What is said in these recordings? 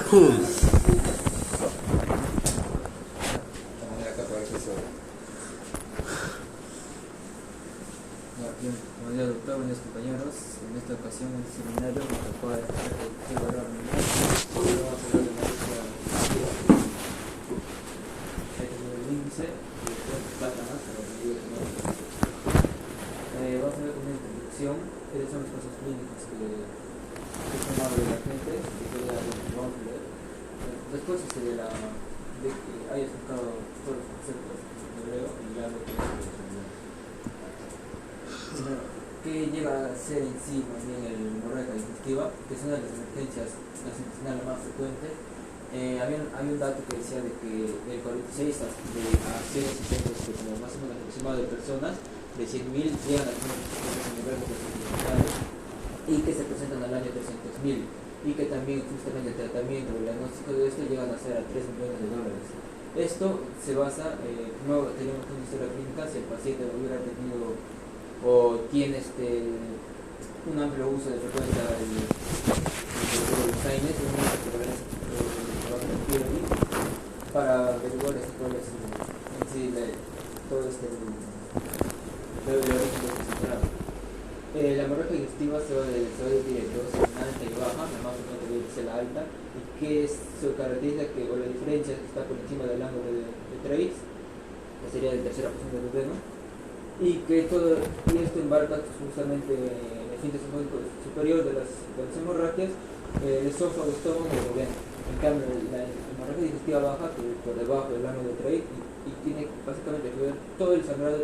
Como ya doctor, buenos compañeros, en esta ocasión un seminario me tocó evaluar mi vamos a hablar de el índice y después plata más, pero vamos a ver con una introducción cuáles son los casos clínicos que son más de la gente y que vamos a leer. Después de que haya explicado todos los conceptos de hebreo y ya lo que es ¿qué llega a ser en sí más bien el hemorragia digestiva? Que es una de las emergencias gastrointestinales más frecuentes. Había un dato que decía de que el 46 a 160, como más o menos aproximado de personas, de 100.000 llegan a tener hemorragias gastrointestinales y que se presentan al año 300.000 y que también justamente el tratamiento o el diagnóstico de esto llegan a ser a $3 millones. Esto se basa, no tenemos una historia clínica, si el paciente hubiera tenido o tiene un amplio uso de frecuencia del Alzheimer, para averiguar cuál es en sí todo el origen de este síndrome. La hemorragia digestiva se va a dividir en dos, alta y baja, la más frecuente es la alta, y que su característica o la diferencia es que está por encima del ángulo de Treitz, que sería de tercera posición del duodeno, y esto embarca justamente el esfínter superior de las hemorragias, el esófago, el estómago y el duodeno. En cambio, la hemorragia digestiva baja, que por debajo del ángulo de Treitz, y tiene básicamente que ver todo el sangrado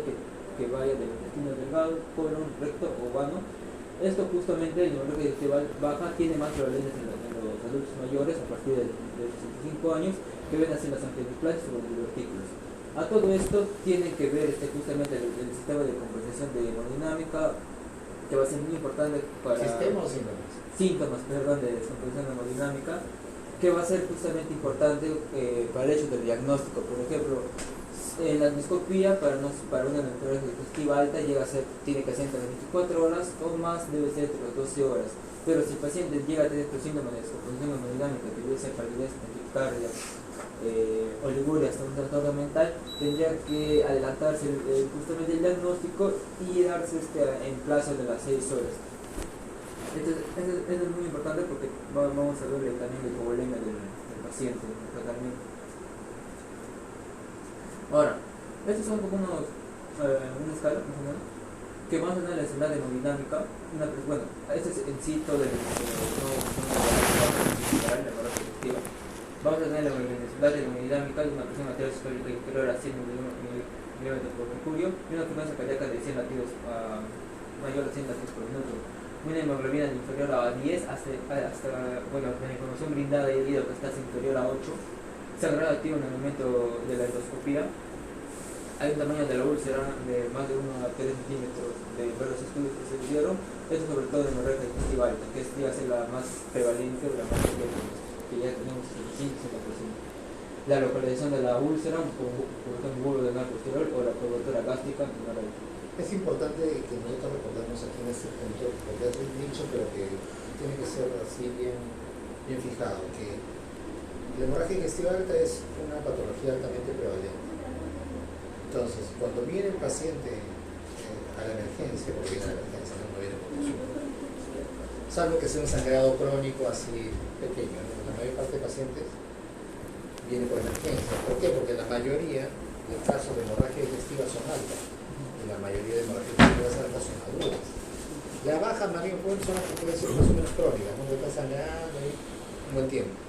que vaya del intestino delgado, colon, recto o vano. Esto justamente, la hemorragia digestiva baja tiene más prevalencia en los adultos mayores a partir de 65 años, que ven así las angioplastas o los divertículos. A todo esto tiene que ver justamente el sistema de compensación de hemodinámica, que va a ser muy importante para... ¿Sistema o síntomas? Síntomas, perdón, de descompensación hemodinámica, que va a ser justamente importante para el hecho del diagnóstico. Por ejemplo, en la endoscopía para una hemorragia digestiva alta tiene que ser entre 24 horas o más debe ser entre las 12 horas. Pero si el paciente llega a tener estos síntomas de descompensación hemodinámica, que debe ser palidez, taquicardia, oliguria, hasta un trastorno mental, tendría que adelantarse justamente el diagnóstico y darse en plazo de las 6 horas. Esto es muy importante porque vamos a ver también el problema del paciente, el tratamiento. Ahora, estos son como una escala más o menos, que vamos a tener la escala de hemodinámica. Bueno, este es en sí todo el vamos a tener la velocidad de hemodinámica de una presión arterial superior a 100 milímetros por mercurio y una frecuencia cardíaca de 100 latidos mayor a 100 latidos por minuto. Una hemoglobina inferior a 10 hasta bueno, la información brindada y el que está inferior a 8. Sangrado activo en el momento de la endoscopía. Hay un tamaño de la úlcera de más de 1 a 3 centímetros de los estudios que se hicieron. Esto sobre todo en hemorragia digestiva alta, que es la más prevalente o la más frecuente, que ya tenemos el 5-60%. La localización de la úlcera, por ejemplo, un bulbo de mar posterior o la curvatura gástrica. Es importante que nosotros recordemos aquí en este punto, porque has dicho, pero que tiene que ser así bien fijado, que la hemorragia digestiva alta es una patología altamente prevalente. Entonces, cuando viene el paciente a la emergencia, porque viene a la emergencia, no viene por consulta, salvo que sea un sangrado crónico así pequeño, ¿no? La mayor parte de pacientes viene por emergencia. ¿Por qué? Porque la mayoría de casos de hemorragia digestiva son altas y la mayoría de hemorragias digestivas altas son agudas. La baja, más bien, puede ser más o menos crónica, no está sangrando un buen tiempo.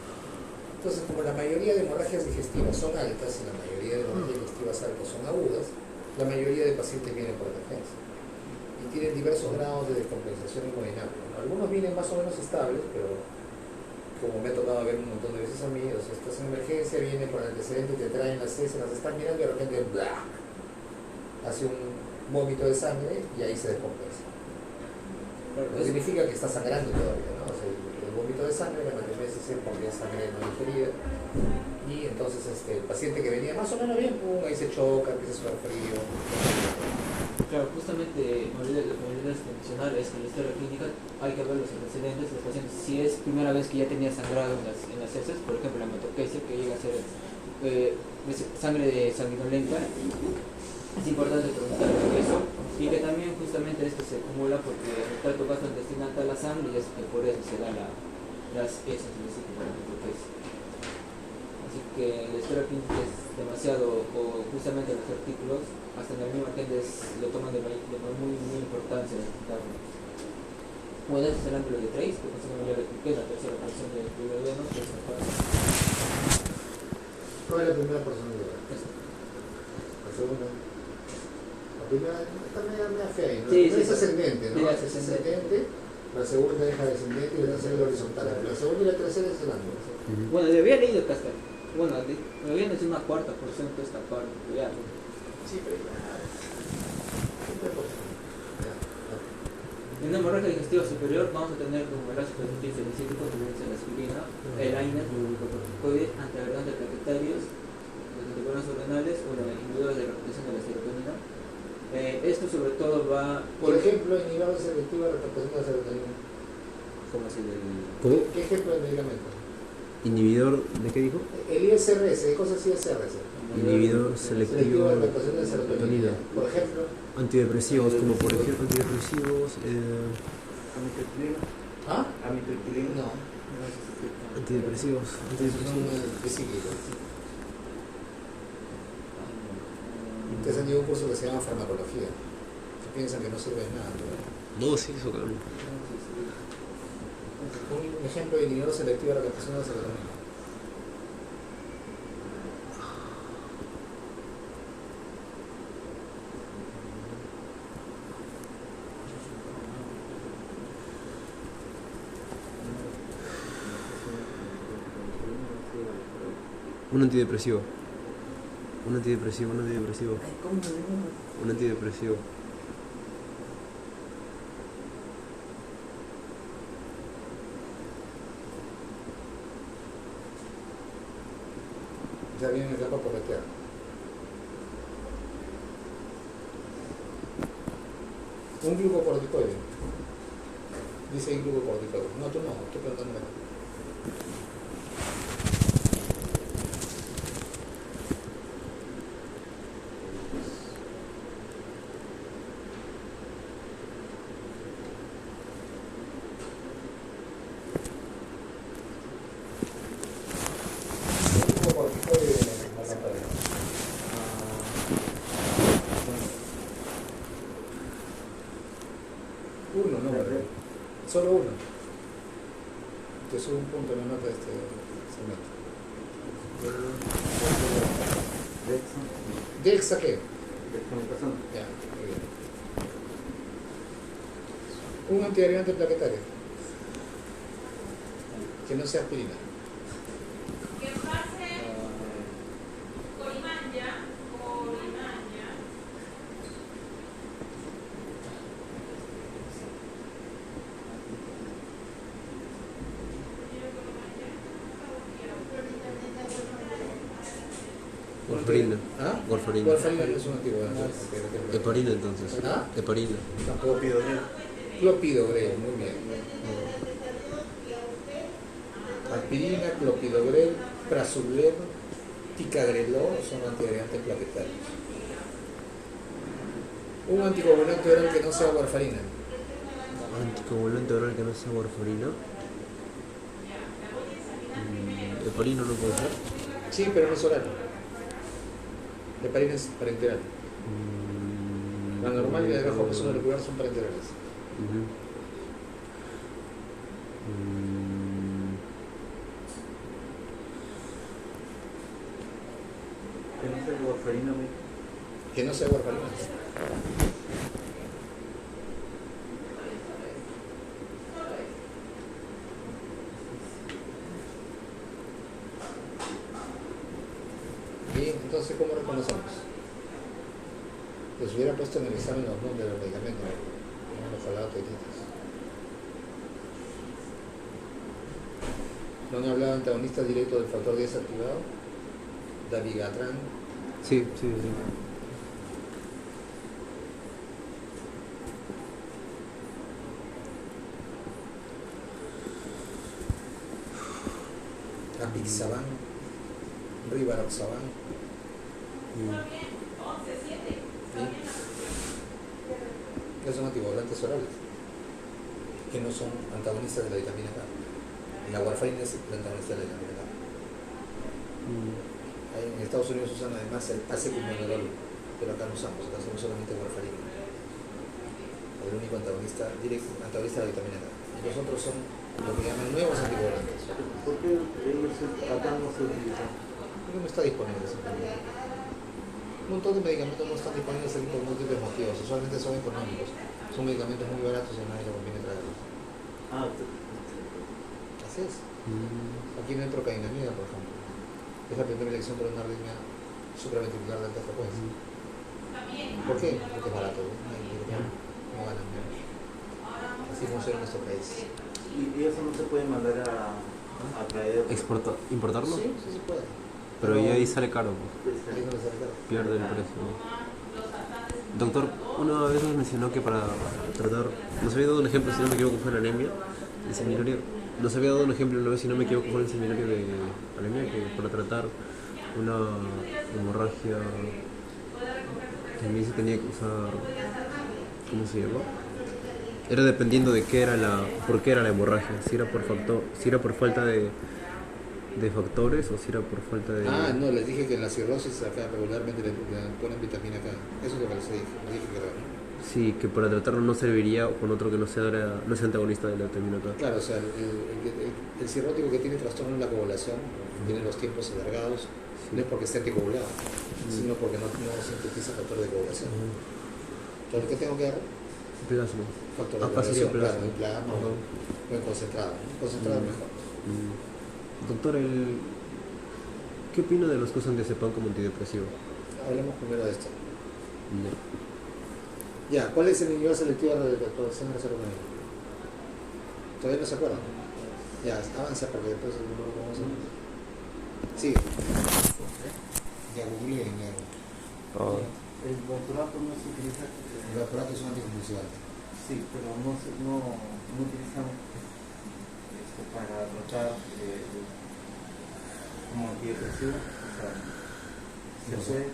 Entonces, como la mayoría de hemorragias digestivas son altas y la mayoría de hemorragias digestivas altas son agudas, la mayoría de pacientes vienen por emergencia y tienen diversos grados de descompensación hemodinámica. Algunos vienen más o menos estables, pero como me ha tocado ver un montón de veces a mí, o sea, estás en emergencia, vienen con antecedentes, te traen las heces, las están mirando y de repente ¡blah! Hace un vómito de sangre y ahí se descompensa. No significa que está sangrando todavía, ¿no? O sea, el vómito de sangre, la mayoría es porque es sangre no digerida, y entonces el paciente que venía más o menos bien, pum, ahí se choca, empieza a sudar frío. Claro, justamente me olvidé de mencionar es que en la historia clínica hay que ver los antecedentes de los pacientes. Si es primera vez que ya tenía sangrado en las heces, por ejemplo la hematopesia, que llega a ser sangre sanguinolenta, es importante preguntar por eso, y que también justamente esto se acumula porque en el tracto gastrointestinal está la sangre y es que por eso se da las heces en ese tipo de hematopesia. Así que la historia clínica es demasiado, o justamente los artículos, hasta en el mismo Argendes lo toman de muy importancia. Bueno, ese es el ángulo de Trace, que consigue ya lo expliqué, la tercera persona de Veno, que es ¿Cuál es la primera persona de la? La segunda. La primera está media fea ahí, ¿no? Sí, La primera sí, es ascendente, ¿no? sí, Es ascendente, la segunda es descendente y la tercera es horizontal. La segunda y la tercera es el ángulo. Bueno, yo había leído que hasta, bueno, me habían hecho una cuarta porción de esta parte, pero ya. Sí, pero ya. Siempre por En la hemorragia digestiva superior vamos a tener como el ácido felicítico, que viene a ser la aspirina, el AINES, el glucocorticoide, antiagregantes plaquetarios, los anticoagulantes renales o los inhibidores de repetición de la serotonina. Esto sobre todo va... Por ejemplo, inhibidor selectivo de recaptación de la serotonina. ¿Cómo así del...? ¿Qué ejemplo de medicamento? ¿Inhibidor de qué dijo? El ISRS, ¿qué cosa es ISRS? Inhibidor Selectivo selectivo de recaptación de serotonina. Por ejemplo, antidepresivos, como por ejemplo antidepresivos, Amitriptilina. ¿ah? Amitriptilina. No, antidepresivos, son específicos. Ustedes han ido a un curso que se llama farmacología. Que piensan que no sirve de nada. No, sí, eso claro. Un ejemplo de inhibidor selectivo de recaptación de la serotonina. Un antidepresivo. Un antidepresivo. ¿Cómo Un antidepresivo. Ya viene en etapa porreteada. Un glucocorticoide. Dice ahí glucocorticoide. No, tú no, estoy preguntando. Uno, no, solo uno. Te subo un punto en la nota de este segmento. ¿Dexa qué? Ya, muy bien. Un antiagregante plaquetario. Que no sea aspirina. Que pase Corimanya. Warfarina. ¿Ah? Warfarina. Warfarina no es un antiagregante. Heparina entonces. ¿Ah? Heparina. Clopidogrel, muy bien. Aspirina, clopidogrel, prasugrel, ticagrelol son antiagregantes plaquetarios. Un anticoagulante oral que no sea warfarina. Anticoagulante oral que no sea warfarina. Heparina no puede ser. Sí, pero no es oral. La heparina es parenteral. La normal y la de bajo peso molecular son parenterales. Que no sea warfarina. Bien, entonces, ¿cómo reconocemos? Les hubiera puesto en el examen los nombres de los medicamentos, ¿no? Ojalá tetitas. ¿No han hablado de antagonistas directos del factor 10 activado? Dabigatran. Sí, sí, sí. Apixaban, Rivaroxaban, que son anticoagulantes orales, que no son antagonistas de la vitamina K. La warfarina es la antagonista de la vitamina K. Ahí en Estados Unidos usan además el acecumbenolol, pero acá no usamos solamente warfarina. El único antagonista directo, antagonista de la vitamina K. Y los otros son lo que llaman nuevos anticoagulantes. ¿Por qué acá no se utiliza? Porque no está disponible simplemente. Un montón de medicamentos no están disponibles aquí por múltiples motivos. Usualmente son económicos. Son medicamentos muy baratos y a nadie le conviene traerlos. Ah, Así es. Aquí no hay procainamida, por ejemplo. Es la primera elección para una arritmia supraventricular de alta frecuencia. ¿Por qué? Porque es barato, ¿no? No ganan menos. Así funciona nuestro país. y eso no se puede mandar a traer. ¿Importarlo? Sí, sí se puede. Pero ya ahí sale caro, pues. Ahí no les sale caro. Pierde el precio. Doctor, una vez nos mencionó que para tratar, nos había dado un ejemplo, si no me equivoco, fue la anemia, el seminario. Nos había dado un ejemplo una vez, si no me equivoco, fue el seminario de anemia, que para tratar una hemorragia también se tenía que usar, ¿cómo se llama? Era dependiendo de qué era por qué era la hemorragia, si era por falta de factores o si era por falta de... Ah, no, les dije que en la cirrosis acá regularmente le ponen vitamina K. Eso es lo que les dije que era, ¿no? Sí, que para tratarlo no serviría con otro que no sea antagonista de la vitamina K. Claro, o sea, el cirrótico que tiene trastorno en la coagulación, tiene los tiempos alargados, no es porque esté anticoagulado, sino porque no sintetiza factor de coagulación. Entonces, ¿qué tengo que dar? Plasma. Factor de sería coagulación, claro, plasma. en plasma o en concentrado. Concentrado mejor. Doctor, ¿qué opina de los que usan diazepam como antidepresivo? Hablemos primero de esto. No. Ya, ¿cuál es el inhibidor selectivo de la producción de serotonina? ¿Todavía no se acuerdan? Ya, avanza porque después no lo vamos a ver. Sigue. Ya googleen, ya. El doctorato no se utiliza. Los aparatos son anticonvulsivantes. Sí, pero no utilizan para tratar como antidepresivo. O sea, se puede.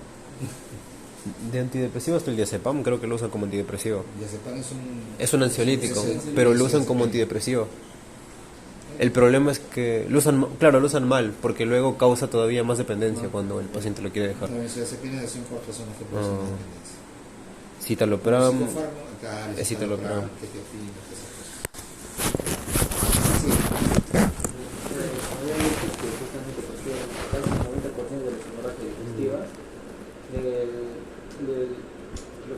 De antidepresivo hasta el diazepam creo que lo usan como antidepresivo. Diazepam Es un ansiolítico, Sí, pero lo sí, usan sí. como antidepresivo. El problema es que lo usan mal, porque luego causa todavía más dependencia cuando el paciente lo quiere dejar. La benzodiazepina son por personas que producen Ah. dependencia. Citalopram, Psicofármaco, claro, es citalopram. ketiapina, esas cosas. Había dicho que justamente porque casi el 90% de las hemorragias digestivas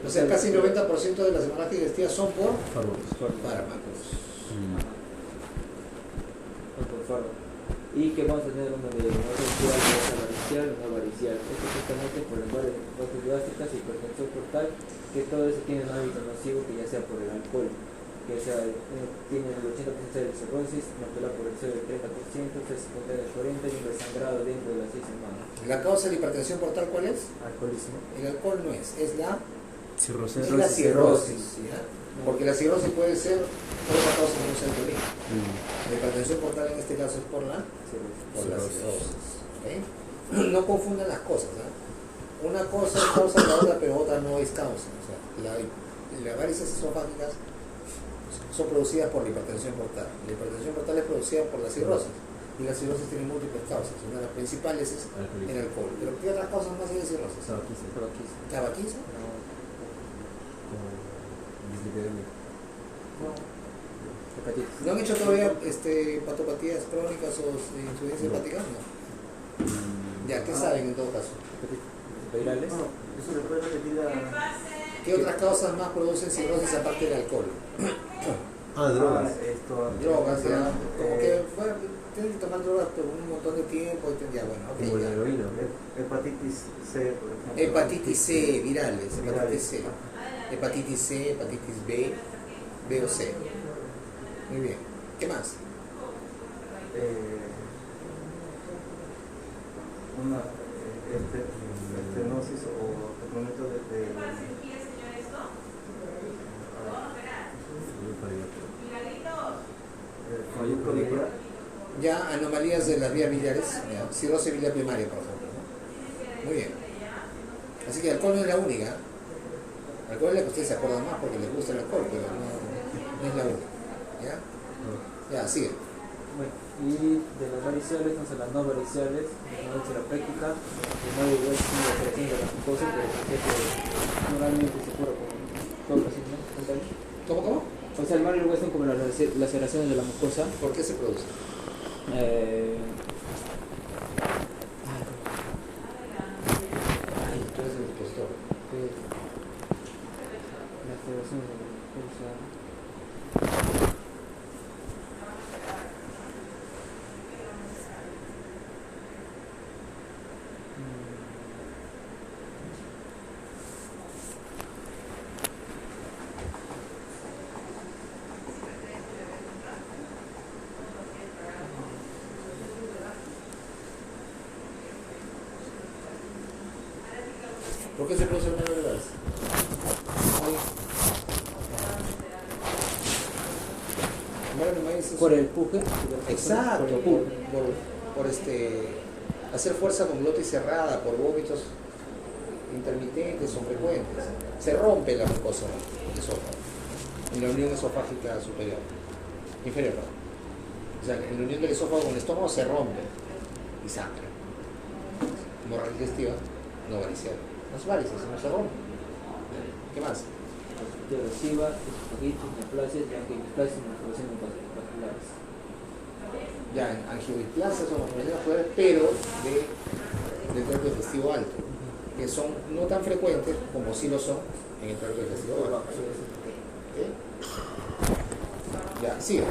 O sea, casi el 90% de las hemorragias digestivas son por fármacos. Mm. Son por fármacos. Y que vamos a tener uno de avaricial o no avaricial. Esto justamente por las hemorragias gástricas y hipertensión portal, que todo eso tiene un hábito nocivo, que ya sea por el alcohol, que sea, tiene el 80% de cirrosis, una población del 30%, se esconde del 40% y un resangrado dentro de las 6 semanas. ¿La causa de la hipertensión portal cuál es? Alcoholismo. El alcohol no es la Cirrosis. la cirrosis. ¿Ya? Porque la cirrosis puede ser otra causa que no sea el alcoholismo. La hipertensión portal en este caso es por la cirrosis. ¿Okay? No confundan las cosas. Una cosa es causa de la otra, pero otra no es causa. O sea, las varices esofágicas son producidas por la hipertensión portal. La hipertensión portal es producida por la cirrosis. Y la cirrosis tiene múltiples causas. Una de las principales es el alcohol. ¿Pero qué otras causas más hay de cirrosis? ¿Tabaquismo? ¿No han hecho todavía patopatías crónicas o insuficiencia hepática? No. Ya, ¿qué saben en todo caso? Virales. No, eso le puede repetir a. ¿Qué otras causas más producen cirrosis aparte del alcohol? Drogas. Drogas, ya. Como que, bueno, tienen que tomar drogas por un montón de tiempo. Ya, bueno, ok. Como la Ya. heroína. Hepatitis C, por ejemplo. Hepatitis C, virales, hepatitis C. Hepatitis C, hepatitis B o C. Muy bien. ¿Qué más? Una estenosis o momento de folículo biliar, Ya, anomalías de las vías biliares, ya, cirrosis biliar primaria, por ejemplo, ¿no? Muy bien. Así que el alcohol no es la única. El alcohol es la que ustedes se acuerdan más porque les gusta el alcohol, pero no es la única. ¿Ya? Ya, sigue. Bueno, y de las variciales, no sé, las no variciales, la no terapéutica, el no igual sí la operación de la mucosa, pero que normalmente se cura con todo así, ¿no? ¿Cuéntale? ¿Cómo? O sea, el Mario son como las laceraciones de la mucosa. ¿Por qué se produce? Tú eres el expositor. Laceraciones de la mucosa. ¿Por qué se produce el Mario Vargas? Por el puje. Exacto, Por el puje. por hacer fuerza con glotis cerrada, por vómitos intermitentes o frecuentes. Se rompe la mucosa del esófago, en la unión esofágica superior, inferior. O sea, en la unión del esófago con el estómago se rompe y sangra. Hemorragia digestiva, no varicial. No es varices, no se rompe. ¿Qué más? Erosiva, esofagito, neoplasias y angioplasia y malformaciones vasculares. Ya, en angiodisplasias son malformaciones vasculares, pero del tracto digestivo alto, que son no tan frecuentes como sí lo son en el tracto digestivo bajo. ¿Ok? Ya, sigue.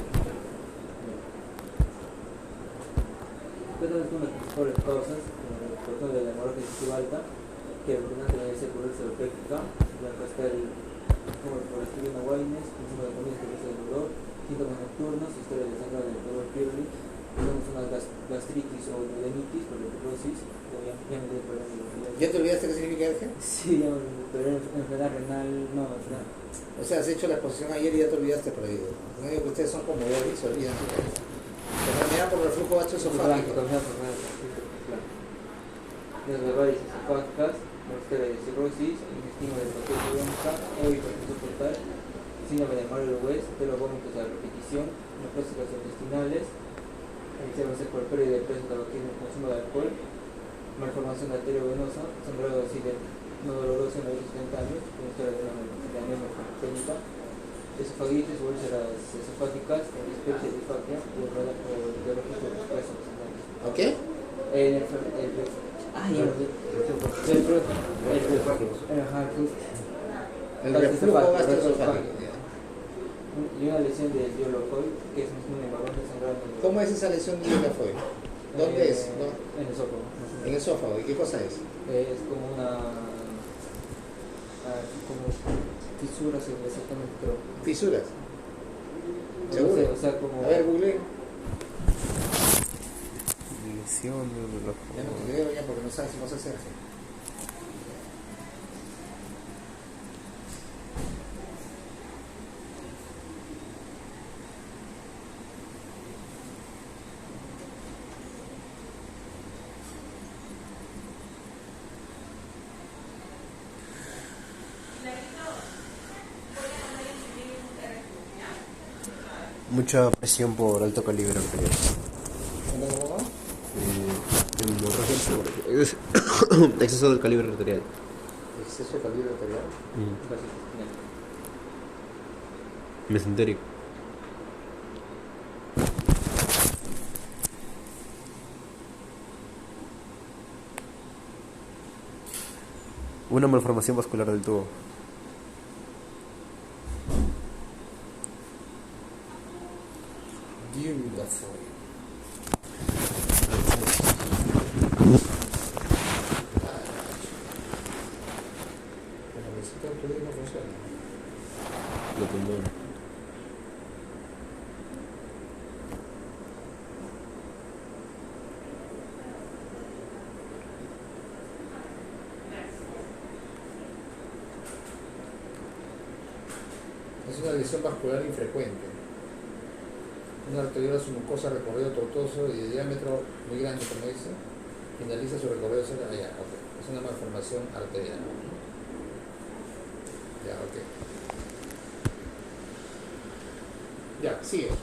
Estas son las principales causas, por ejemplo, de la hemorragia digestiva alta, que abundantemente debe ser por terapéutica, acá está el por Aspirina Waynes, consumo de comidas que causa dolor, síntomas nocturnos, historia de sangre del dolor Pirli, tenemos una gastritis o duodenitis por tuberculosis, ya me dio problema de los. ¿Ya te olvidaste qué significa ERGE? Sí, pero enfermedad renal, no, enfermedad. O sea, has hecho la exposición ayer y ya te olvidaste, pero no digo que ustedes son como yo y se olvidan. Enfermedad por reflujo gastroesofágico. Desde varices esofágicas, historia de cirrosis, intestino de hepatitis crónica, o hipertensión portal, síndrome de Mario-West, de los vómitos a repetición, neoplásias gastrointestinales, inicialmente por pérdida de peso, tabaquismo, consumo de alcohol, malformación arteriovenosa, sangrado de no doloroso en los 70 años, con historia de anemia crónica, esofagitis o úlceras esofágicas, con dispepsia difagia o de los pesos. ¿Ok? El reflujo gastroesofágico. Y una lesión del diolocoid, que es un embalón de sangrado. ¿Cómo es esa lesión de diolocoid? ¿Dónde es? En el esófago. En el esófago. ¿Y qué cosa es? Es como una como fisura, exactamente, pero Fisuras. no ¿Seguro? sé, o sea, como A ver, Google. Lesión de la... Ya no te creo ya porque no sabes si vas a hacer. Mucha presión por alto calibre arterial. ¿Cómo? Exceso del calibre arterial. Exceso de calibre arterial. Mesentérico. Una malformación vascular del tubo. Beautiful. Lo pulmón. Es una lesión vascular infrecuente. una arteriola submucosa recorrido tortuoso y de diámetro muy grande, como dice, finaliza su recorrido cerca de allá. Okay. Es una malformación arterial. Ya, ok. Ya, sigue. En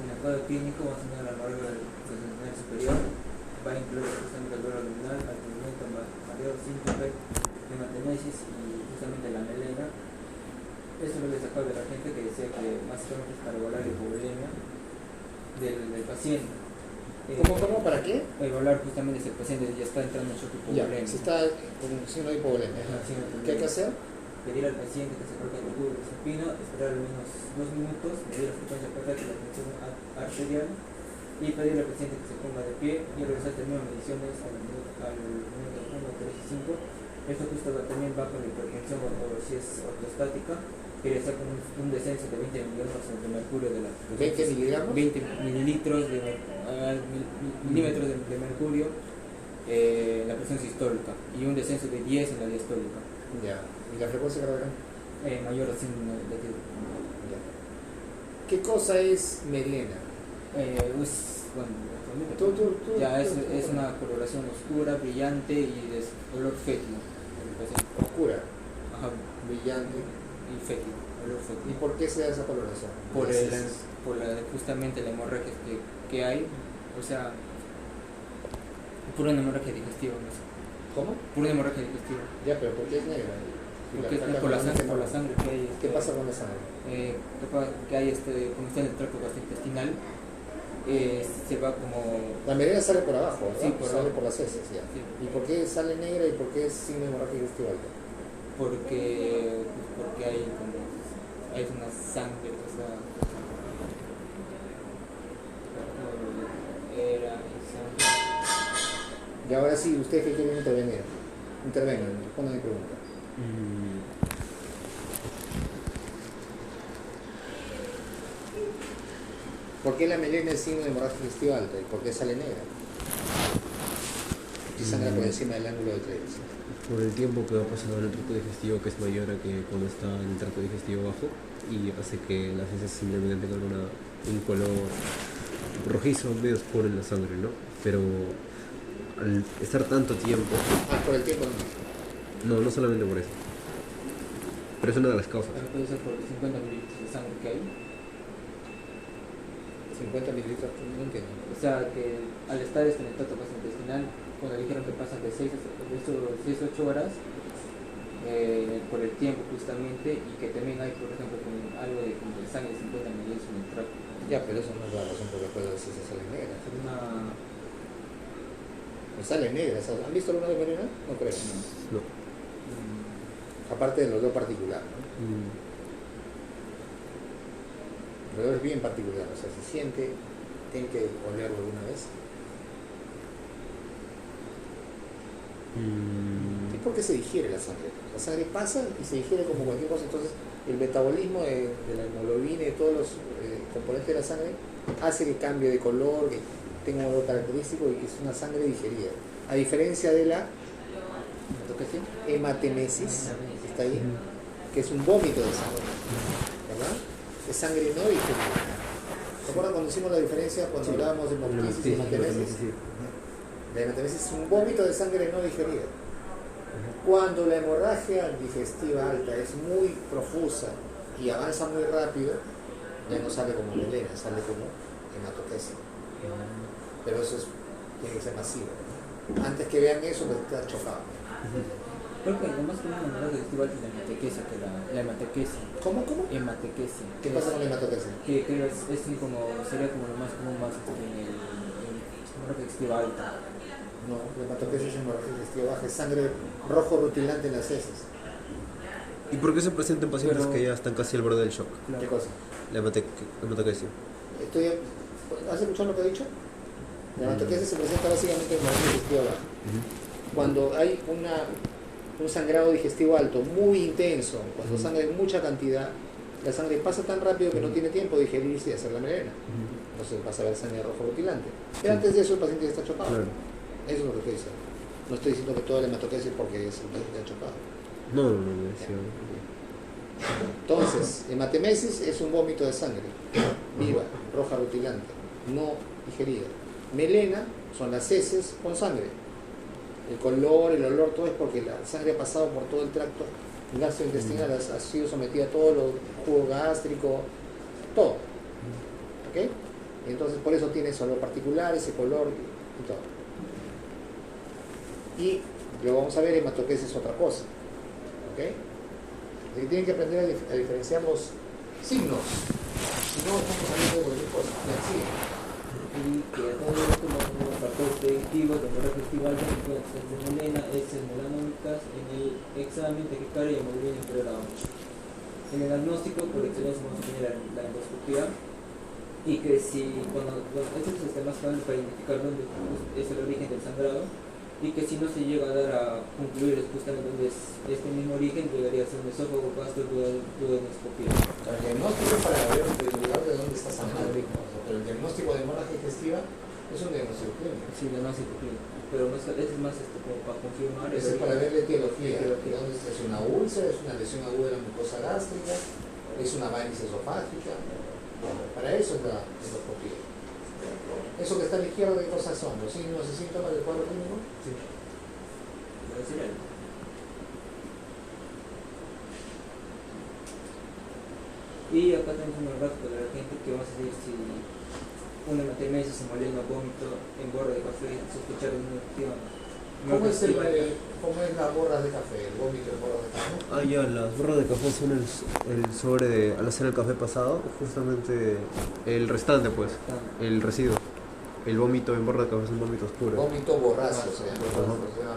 el cuadro clínico vamos a tener la hemorragia del superior, va a incluir justamente el dolor abdominal, atendimiento, mareo, síncope, hematemesis y justamente la melena. Eso es lo que sacó de la gente que decía que básicamente es para evaluar la hipovolemia del paciente. ¿Cómo? ¿Para qué? Evaluar justamente si el paciente ya está entrando en shock Ya, hipovolemia. si está con signo de hipovolemia. Ajá, sí, ¿Qué hay que hacer? Pedir al paciente que se coloque el tubo de supino, esperar al menos 2 minutos, medir la frecuencia cardíaca y la tensión arterial y pedirle al paciente que se ponga de pie y realizar también mediciones al minuto 1, 3 y 5. Esto justo también va con la hipertensión o si es ortostática, quería hacer un descenso de 20 mililitros de mercurio de la 20 miligramos. 20 mililitros milímetros de mercurio la presión sistólica y un descenso de 10 en la diastólica. Ya. ¿Y la frecuencia cardíaca? Mayor a 100 latidos. Ya. ¿Qué cosa es melena? Es una coloración oscura, brillante y de olor fétido. Oscura, Ajá, brillante. y fétido, olor ¿Y fétido. por qué se da esa coloración? Justamente la hemorragia que hay, o sea, pura hemorragia digestiva, no sé. ¿Cómo? Pura hemorragia digestiva. Ya, pero ¿por qué es negra? Porque es por la sangre que hay. ¿Qué pasa con la sangre? Que hay cuando está en el tracto gastrointestinal, se va como. La melena sale por abajo, ¿verdad? Sí, sale por las heces, ya. Sí. ¿Y por qué sale negra y por qué es signo de hemorragia digestiva alta? Porque hay una sangre, o sea, Y ahora sí, ¿ustedes qué quieren intervenir? Intervengan, respondan mi pregunta. ¿Por qué la melena es signo de hemorragia digestiva alta y por qué sale negra? Y sangra por encima del ángulo de 3. Por el tiempo que va pasando en el tracto digestivo, que es mayor a que cuando está en el tracto digestivo bajo, y hace que las heces simplemente tengan un color rojizo, medio oscuro en la sangre, ¿no? Pero al estar tanto tiempo... Por el tiempo no. No solamente por eso. Pero es una de las causas. puede ser por los 50 mililitros de sangre que hay. 50 mililitros, no entiendo. O sea, que al estar en el tracto gastrointestinal, cuando dijeron que pasan de 6 a 8 horas, por el tiempo justamente, y que también hay, por ejemplo, algo de sangre de 50 mililitros en el tracto. Ya, pero eso no es la razón por la cual las heces salen negras. No salen negras. ¿Han visto alguna de melena? No creo. No. Aparte del olor particular, ¿no? El olor es bien particular, o sea, se siente, tienen que olerlo alguna vez. ¿Y por qué se digiere la sangre? La sangre pasa y se digiere como cualquier cosa, entonces el metabolismo de la hemoglobina y de todos los componentes de la sangre hace que cambie de color, que tenga un olor característico y que es una sangre digerida. A diferencia de la hematemesis, que está ahí, que es un vómito de sangre, ¿verdad? Es sangre no digerida. ¿Se acuerdan cuando hicimos la diferencia cuando hablábamos de hemoptisis y hematemesis? La hematemesis es un vómito de sangre no digerida. Cuando la hemorragia digestiva alta es muy profusa y avanza muy rápido, ya no sale como melena, sale como hematoquesia. Pero eso tiene que ser masivo. Antes que vean eso, pues está chocado. Creo que lo más común en la hemorragia digestiva alta es la hematequesia, la hematequesia. ¿Cómo? Hematequesia. ¿Qué pasa con la hematoquesia? Que sería como lo más común más en el hemorragia digestiva alta. No, la hematoquesia es hemorragia digestiva baja, es sangre rojo rutilante en las heces. ¿Y por qué se presenta en pacientes que ya están casi al borde del shock? Claro. ¿Qué cosa? La hematoquesia. ¿Has escuchado lo que he dicho? La hematoquesia se presenta básicamente en hemorragia digestiva baja. Cuando hay un sangrado digestivo alto, muy intenso, cuando sangra en mucha cantidad, la sangre pasa tan rápido que no tiene tiempo de digerirse y hacer la melena. Entonces vas a ver sangre rojo rutilante. Pero antes de eso el paciente ya está chocado. Claro. Eso es lo que estoy diciendo. No estoy diciendo que toda la hematoquesia es porque es el paciente está chocado. No. Entonces, hematemesis es un vómito de sangre, viva, roja rutilante, no digerida. Melena son las heces con sangre. El color, el olor, todo es porque la sangre ha pasado por todo el tracto gastrointestinal, ha sido sometida a todo lo jugo gástrico, todo. ¿Ok? Y entonces por eso tiene ese olor particular, ese color y todo. Y lo vamos a ver, hematoquesis es otra cosa. ¿Ok? Así que tienen que aprender a diferenciar los signos. Si no, estamos hablando de cualquier cosa. Ya, sigue. Y que a todo esto vamos a factores predictivos de hemorragia estival de melena, heces melanómicas en el examen de cara y hemoglobina inferior a 8. En el diagnóstico, por excelencia, vamos a tener la endoscopía. Y que si, este es el sistema más clave para identificar dónde es el origen del sangrado, y que si no se llega a dar a concluir justamente dónde es este mismo origen, llegaría a ser un esófago gastroduodenoscopía. El diagnóstico es para ver el lugar de dónde está sangrando. Pero el diagnóstico de hemorragia digestiva es un diagnóstico clínico. Sí, diagnóstico clínico. Pero este es más como para confirmar. Ese es para ver la etiología. ¿Dónde está? ¿Es una úlcera? ¿Es una lesión aguda de la mucosa gástrica? ¿Es una varices esofágica? Para eso es la endoscopía. Eso que está a la izquierda, ¿qué cosas son? ¿Los signos y síntomas del cuadro clínico? Sí. Voy a decir algo. Y acá tenemos un gráfico de la gente que vamos a decir si una hematemesis, hemolema, vómito en borra de café, sospechar de una infección. ¿Cómo es la borra de café? ¿El vómito en borra de café? Ah, ya, las borras de café son el sobre de, al hacer el café pasado, justamente el restante, pues, el residuo. El vómito en borra de café es un vómito oscuro. Vómito borrazo, se llama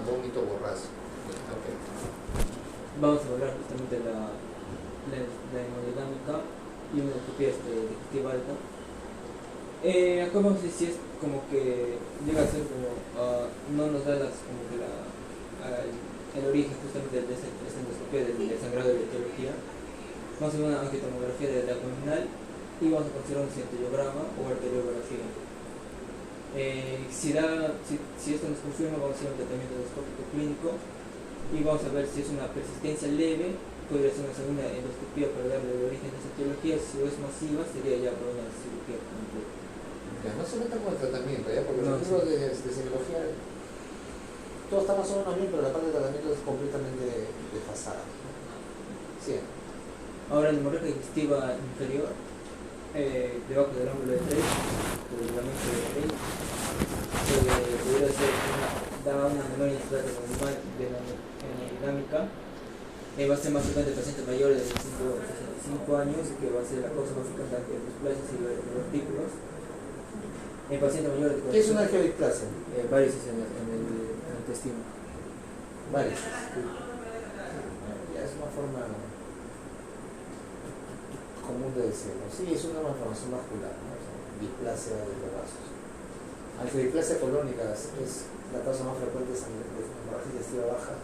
vómito borrazo. Okay. Vamos a hablar justamente de la hemodinámica y una endoscopía digestiva alta. Acá vamos a decir si es como que llega a ser como, no nos da como que el origen justamente de esta endoscopía del sangrado de la etiología. Vamos a hacer una angiotomografía de la abdominal y vamos a considerar un centellograma o arteriografía. Si esto nos confirma, vamos a hacer un tratamiento endoscópico clínico y vamos a ver si es una persistencia leve, podría ser una segunda endoscopía para darle el origen de esa etiología. Si es masiva, sería ya para una cirugía completa. Ya, no se metan con el tratamiento, ¿ya? Porque No, los libros de semiología, todo está más o menos bien, pero la parte de tratamiento es completamente desfasada. Sí. Ahora, la hemorragia digestiva inferior, debajo del ángulo de 3, del ligamento de 3, podría ser da una menor intensidad de la hemodinámica. Va a ser más frecuente en pacientes mayores de 65 años, que va a ser la causa más frecuente de displasias y vertículos. En pacientes mayores de ¿Qué es una angiodisplasia? varices en el intestino. Varices. Ya es una forma común de decirlo. Sí, es una malformación vascular, ¿no? O sea, displasia de los vasos. Angiodisplasia colónica es la causa más frecuente de hemorragia digestiva baja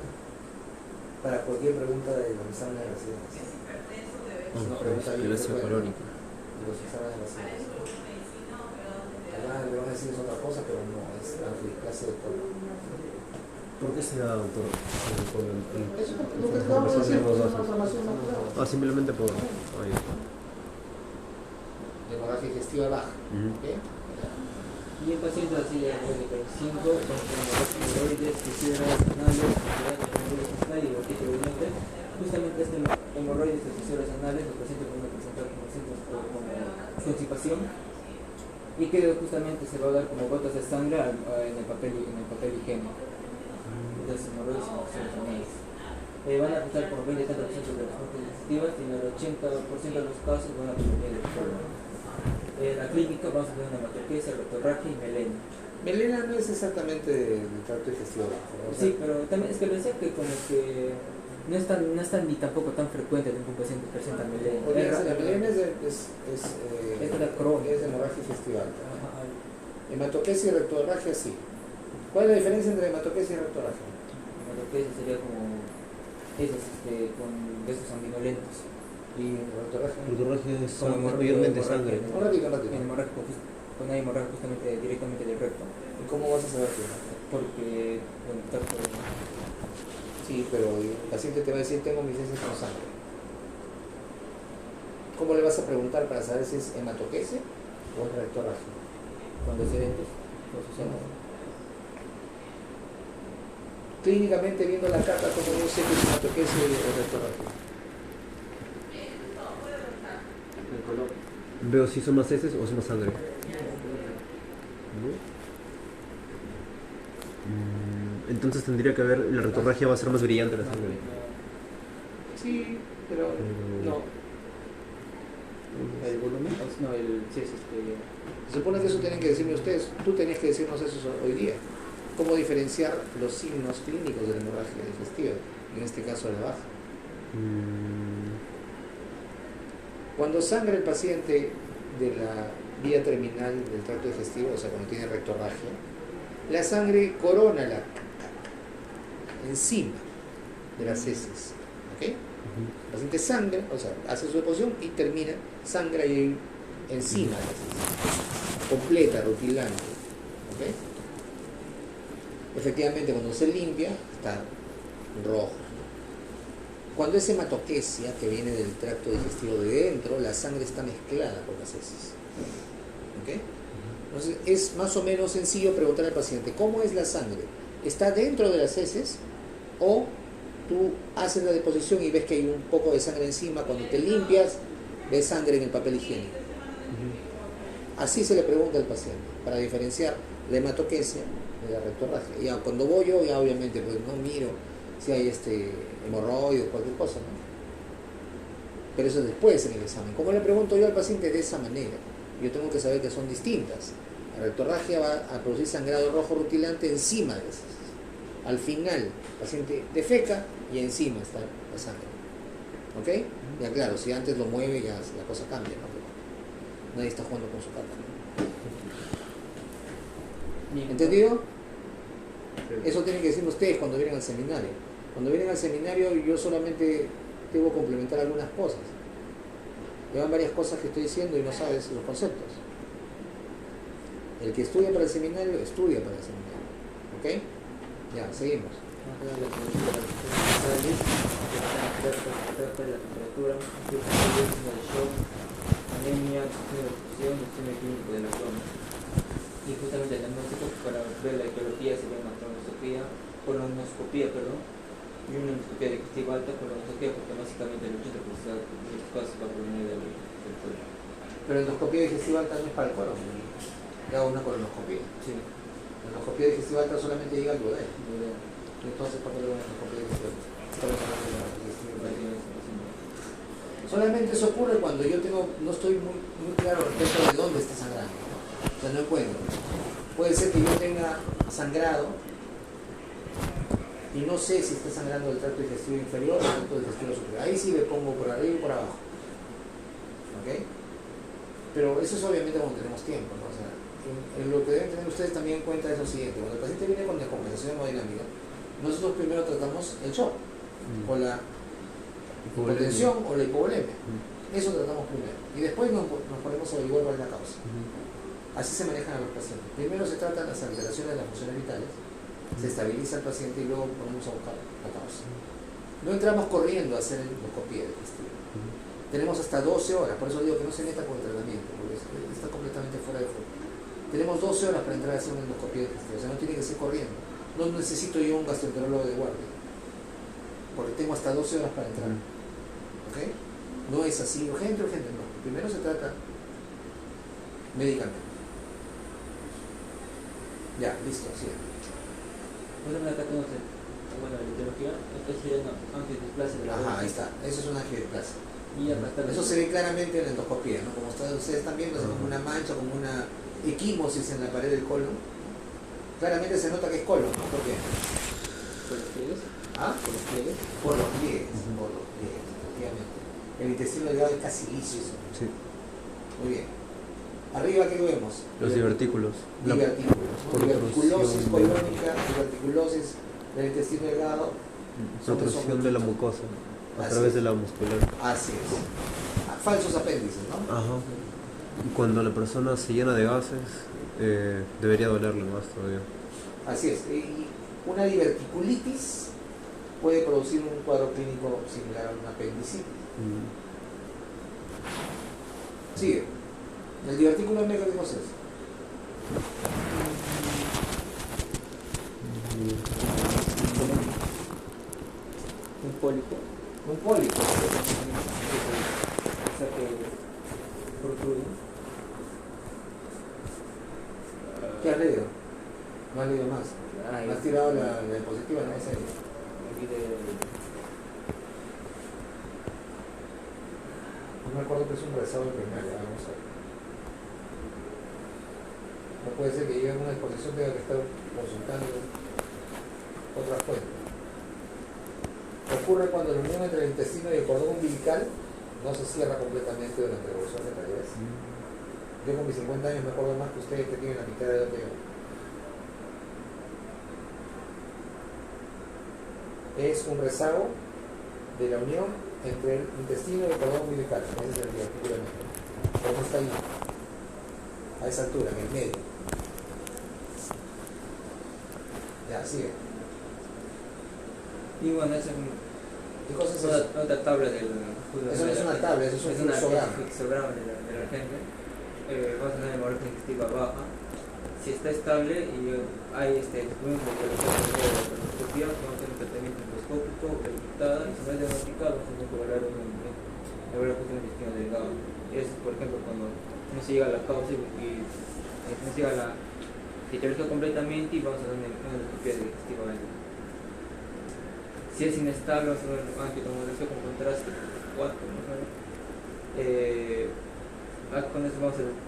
para cualquier pregunta de los exámenes de residencia. Es una pregunta bien frecuente de los exámenes de residencia. Le van a decir es otra cosa, pero no, es la angiodisplasia de colon. ¿Por qué se da, doctor? Es lo que acabamos de decir, es una malformación vascular. Simplemente por... Hemorragia digestiva baja. ¿Okay? Y en pacientes así de 45, con hemorroides, fisuras anales, y diverticuloidente, justamente este hemorroides de fisuras anales, los pacientes pueden presentar como síntomas como constipación, y que justamente se va a dar como gotas de sangre en el papel higiénico. Entonces, hemorroides y fisuras anales. Van a afectar por 20-30% de las muertes digestivas y en el 80% de los casos van a provenir del colon. En la clínica vamos a tener una hematoquesia, rectorragia y melena. Melena no es exactamente del tracto digestivo bajo, ¿no? Sí, pero también es que lo decía que como que no es tan ni tampoco tan frecuente de que un paciente presenta melena. La melena es la crónica. es de hemorragia digestiva alta. Hematoquesia y rectorragia sí. ¿Cuál es la diferencia entre hematoquesia y rectorragia? Hematoquesia sería como esas con besos sanguinolentos. Y rectorragia. Rectorragia es Como mayormente sangre. Un ratito. Con una hemorragia justamente directamente del recto. ¿Y cómo vas a saber que no? Porque, bueno, está por... Sí, pero el paciente te va a decir tengo mis heces con sangre. ¿Cómo le vas a preguntar para saber si es hematoquese o es rectorragia? Cuando es eventos, clínicamente viendo la carta, como yo sé que es hematoquese o rectorragia. El color. Veo si son más heces o son más sangre. Entonces tendría que haber, la retorragia va a ser más brillante la sangre. Sí, pero no. ¿El volumen? No, sí, es Se supone que eso tienen que decirme ustedes. Tú tenías que decirnos eso hoy día. ¿Cómo diferenciar los signos clínicos de la hemorragia digestiva? En este caso, la baja. Cuando sangra el paciente de la vía terminal del tracto digestivo, o sea, cuando tiene rectorragia, la sangre corona encima de las heces. ¿Ok? El paciente sangra, o sea, hace su deposición y termina, sangra y encima de las heces. Completa, rutilante. ¿Ok? Efectivamente, cuando se limpia, está rojo. Cuando es hematoquesia, que viene del tracto digestivo de dentro, la sangre está mezclada con las heces. ¿Ok? Entonces, es más o menos sencillo preguntar al paciente, ¿cómo es la sangre? ¿Está dentro de las heces? O tú haces la deposición y ves que hay un poco de sangre encima. Cuando te limpias, ves sangre en el papel higiénico. Así se le pregunta al paciente, para diferenciar la hematoquesia de la rectorragia. Ya cuando voy yo, ya obviamente pues no miro si hay hemorroide o cualquier cosa, ¿no? Pero eso después en el examen. ¿Cómo le pregunto yo al paciente? De esa manera. Yo tengo que saber que son distintas. La rectorragia va a producir sangrado rojo rutilante encima de esas. Al final, el paciente defeca y encima está la sangre. ¿Ok? Ya claro, si antes lo mueve ya la cosa cambia, ¿no? Pero nadie está jugando con su carta, ¿no? ¿Entendido? Eso tienen que decir ustedes cuando vienen al seminario. Cuando vienen al seminario yo solamente debo complementar algunas cosas. Llevan varias cosas que estoy diciendo y no sabes los conceptos. El que estudia para el seminario, estudia para el seminario. ¿Ok? Ya, seguimos. La temperatura, el shock, anemia, exposición, estudio clínico de la zona. Y justamente el diagnóstico para ver la etiología se llama colonoscopía, y una endoscopía digestiva alta, colonoscopía, porque básicamente el 80% de los casos va a provenir del colon. Pero endoscopía digestiva alta no es para el colon. Le hago una colonoscopía. Sí. La endoscopía digestiva alta solamente llega al duodeno. Entonces, ¿para qué le hago una endoscopía digestiva alta? Estamos hablando de la digestiva alta. Solamente eso ocurre cuando yo no estoy muy claro respecto de dónde está sangrando. O sea, no encuentro. Puede ser que yo tenga sangrado y no sé si está sangrando del tracto digestivo inferior o del tracto digestivo superior. Ahí sí le pongo por arriba y por abajo. ¿Ok? Pero eso es obviamente cuando tenemos tiempo, ¿no? O sea, en lo que deben tener ustedes también en cuenta es lo siguiente. Cuando el paciente viene con descompensación hemodinámica, nosotros primero tratamos el shock, o la hipotensión o la hipovolemia. Eso tratamos primero. Y después nos ponemos a averiguar cuál es la causa. Así se manejan a los pacientes. Primero se tratan las alteraciones de las funciones vitales, se estabiliza el paciente y luego ponemos a buscar la causa. No entramos corriendo a hacer endoscopía digestiva. Tenemos hasta 12 horas, por eso digo que no se meta con el tratamiento, porque está completamente fuera de foco. Tenemos 12 horas para entrar a hacer una endoscopía digestiva, o sea, no tiene que ser corriendo. No necesito yo un gastroenterólogo de guardia, porque tengo hasta 12 horas para entrar. ¿Ok? No es así, urgente, no. Primero se trata médicamente. Ya, listo, sí. Bueno, acá tenemos la etiología, esto sería una angiodisplasia de la Ajá, ahí está, eso es una angiodisplasia. Y acá está Eso se ve claramente en la endoscopía, ¿no? Como ustedes están viendo, es como una mancha, como una equimosis en la pared del colon. Claramente se nota que es colon, ¿no? ¿Por qué? ¿Por los pliegues? ¿Ah? ¿Por los pliegues? Por los pliegues, efectivamente. El intestino delgado es casi liso. Sí. Muy bien. Arriba, ¿qué vemos? Los divertículos. Divertículos. Diverticulosis colónica, diverticulosis del intestino delgado. Protrusión de la mucosa a través de la muscular. Así es. Falsos apéndices, ¿no? Ajá. Y cuando la persona se llena de gases, debería dolerle más todavía. Así es. Y una diverticulitis puede producir un cuadro clínico similar a una apendicitis. Sigue. El divertículo negro, ¿qué cosa es? Un pólipo. Un pólipo. O sea que protruye. ¿Qué has leído? No has leído más. Ah, ¿Has tirado la diapositiva? No, esa es. Aquí de... No me acuerdo que es un rezado de primaria, vamos a ver. No puede ser que llegue a una exposición tenga que estar consultando otras fuentes. Ocurre cuando la unión entre el intestino y el cordón umbilical no se cierra completamente durante la evolución de tareas. Yo con mis 50 años me acuerdo más que ustedes que tienen la mitad de edad que yo. Es un rezago de la unión entre el intestino y el cordón umbilical. Ese es el divertículo negro. Por eso está ahí, a esa altura, en el medio. Ya, sigue. Y bueno, es ¿Qué cosa es eso? otra tabla del... Eso no es una tabla, eso es un fluxograma. fluxograma de la gente. Vamos a tener la hemorragia digestiva baja. Si está estable y hay descubrimiento de la colonoscopia, vamos a tener un tratamiento endoscópico, evitada, y si no es diagnosticado, vamos a tener que evaluar la función del intestino delgado. Es, por ejemplo, cuando no se llega a la causa y no se llega a la etiología completamente y vamos a hacer una endoscopia digestiva alta. Si es inestable, vamos a hacer una angiotomografía con contraste, 4 más o menos. Con eso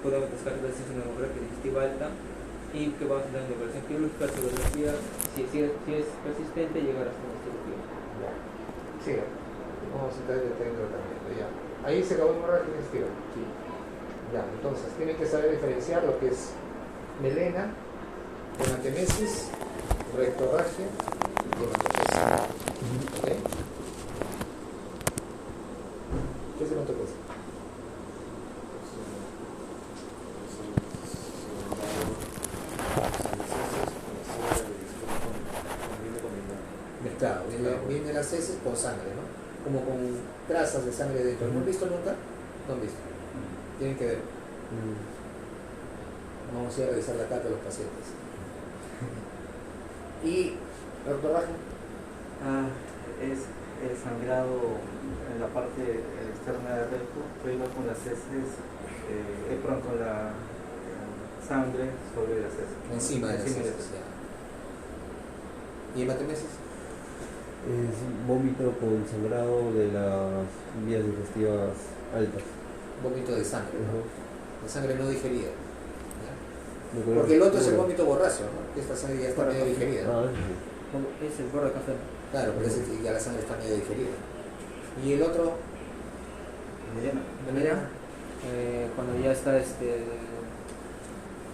podemos descartar si es una hemorragia digestiva alta y que vamos a hacer una evaluación quirúrgica, radiografía, si es persistente, llegar hasta una cirugía. Ya. Sigue. Vamos a entrar en el tratamiento. Ya. Ahí se acabó la hemorragia digestiva. Sí. Ya, entonces tienen que saber diferenciar lo que es melena, hematemesis, rectorragia y hematopesia. ¿Ok? ¿Qué es hematopesia? Mezclado, viene las heces con sangre, ¿no? Como con trazas de sangre dentro. ¿No han visto nunca? No han visto. Tienen que ver. Vamos a ir a revisar la carta de los pacientes. ¿Y la rectorragia? Es el sangrado en la parte externa del recto, pero con las heces, con la sangre sobre las heces. Encima de las heces, ya. ¿Y hematemesis? Es vómito con sangrado de las vías digestivas altas. Vómito de sangre, ¿no? De sangre no digerida. ¿Ya? No, Porque el otro es el vómito borracho, ¿no? Que esta sangre ya está medio digerida. Ah, Es el borra café. Claro, pero ese ya la sangre está medio digerida. ¿Y el otro? Melena, cuando ya está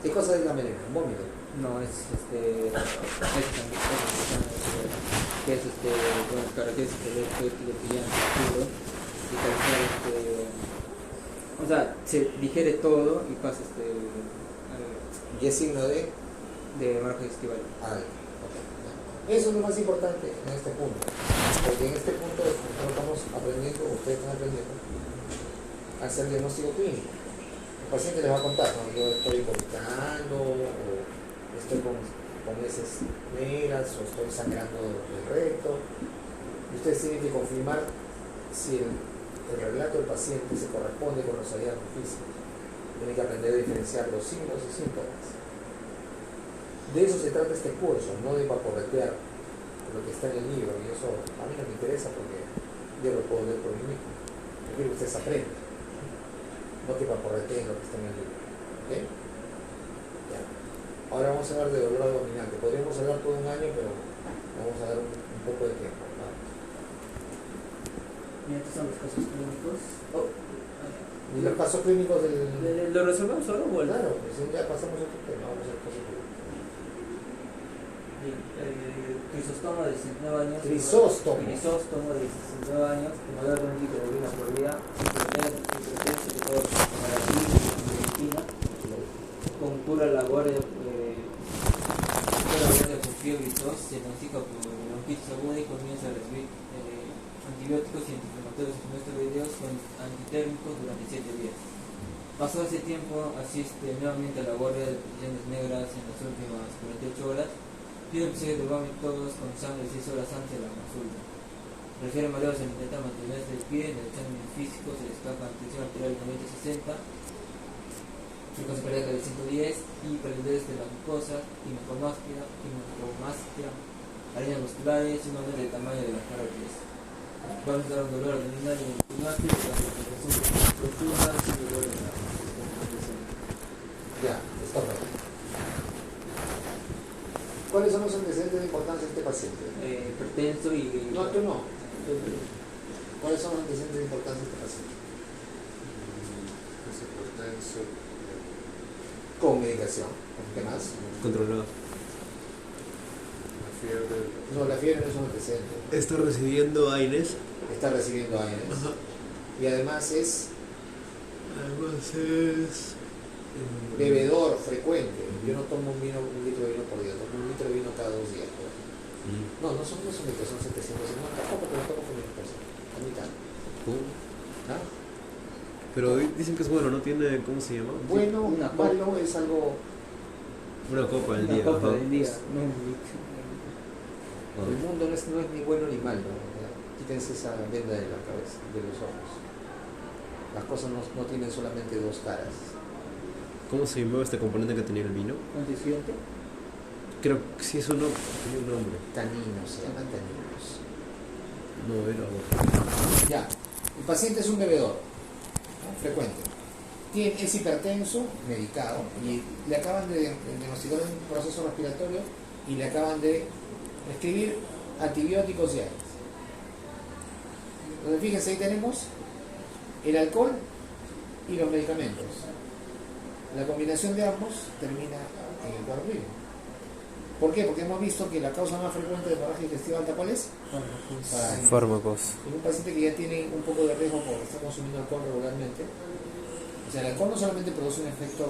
¿Qué cosa es la melena? Un vómito. no, es que es con las características del péptido brillante, puro, y causar o sea, se digiere todo y pasa ¿Y es signo de? de hemorragia digestiva. Eso es lo más importante en este punto, porque en este punto nosotros estamos aprendiendo, ustedes están aprendiendo a hacer diagnóstico clínico. El paciente les va a contar, ¿no? Yo estoy vomitando, o estoy con heces negras, o estoy sangrando del recto. Y ustedes tienen que confirmar si el relato del paciente se corresponde con los hallazgos físicos. Tienen que aprender a diferenciar los signos y síntomas. De eso se trata este curso, no de vaporretear lo que está en el libro, y eso a mí no me interesa porque yo lo puedo leer por mí mismo. Yo quiero que ustedes aprendan, no que vaporreteen lo que está en el libro. ¿Ok? Ya. Ahora vamos a hablar de dolor abdominal, que podríamos hablar todo un año, pero vamos a dar un poco de tiempo. ¿Vale? Mira, estos son los casos clínicos. ¿Y los casos clínicos del...? ¿Lo resolvemos ahora o Claro, pues ya pasamos a otro tema, vamos a ver casos clínicos. Crisóstomo de 19 años. Crisóstomo. Crisóstomo de 19 años, que no da un litro de orina por día, sin todo medicina, con pura labor con fiebre y tos, se diagnostica por bronquitis aguda y comienza a recibir antibióticos y antiinflamatorios en nuestros videos con antitérmicos durante 7 días. Pasó ese tiempo, asiste nuevamente a la guardia de peticiones negras en las últimas 48 horas. Pide un episodio de vómitos con sangre 6 horas antes de la consulta. Refiere mareos al intentar mantenerse de pie. En el examen físico se le escapa tensión arterial de 90-60, frecuencia cardíaca de 110, hiperlidez de la mucosa, hemocromastia, arañas musculares y un aumento del tamaño de las carótidas. Va a dar un dolor abdominal y hemocromastia, la concentración profunda sin dolor en la concentración. Ya, está bien. ¿Cuáles son los antecedentes de importancia de este paciente? Hipertenso y... No, tú no. ¿Cuáles son los antecedentes de importancia de este paciente? Es hipertenso. Con medicación. ¿Qué más? Controlado. La fiebre. No, la fiebre no es un antecedente. Está recibiendo AINES. Está recibiendo AINES. Y además es Además es... bebedor frecuente. Yo no tomo un litro de vino por día, tomo un litro de vino cada 2 días. No son litros, son 750, tampoco, pero tomo con mi esposa. A mitad. ¿Ah? Pero dicen que es bueno, ¿no? Tiene, ¿cómo se llama? Bueno, Una copa. malo es algo. Una copa al Una día. copa ajá. del día, no un litro. El mundo no es ni bueno ni malo. Quítense esa venda de la cabeza, de los ojos. Las cosas no tienen solamente dos caras. ¿Cómo se llamaba este componente que tenía el vino? ¿Antecedente? Creo que sí, eso no tenía un nombre. Taninos, se llaman taninos. No, era otro. Ya, el paciente es un bebedor, ¿no? Frecuente. Es hipertenso, medicado, y le acaban de diagnosticar un proceso respiratorio y le acaban de prescribir antibióticos y AINES. Entonces, fíjense, ahí tenemos el alcohol y los medicamentos. La combinación de ambos termina en el cuadro clínico. ¿Por qué? Porque hemos visto que la causa más frecuente de hemorragia digestiva alta, ¿cuál es? Para Fármacos. en un paciente que ya tiene un poco de riesgo por estar consumiendo alcohol regularmente. O sea, el alcohol no solamente produce un efecto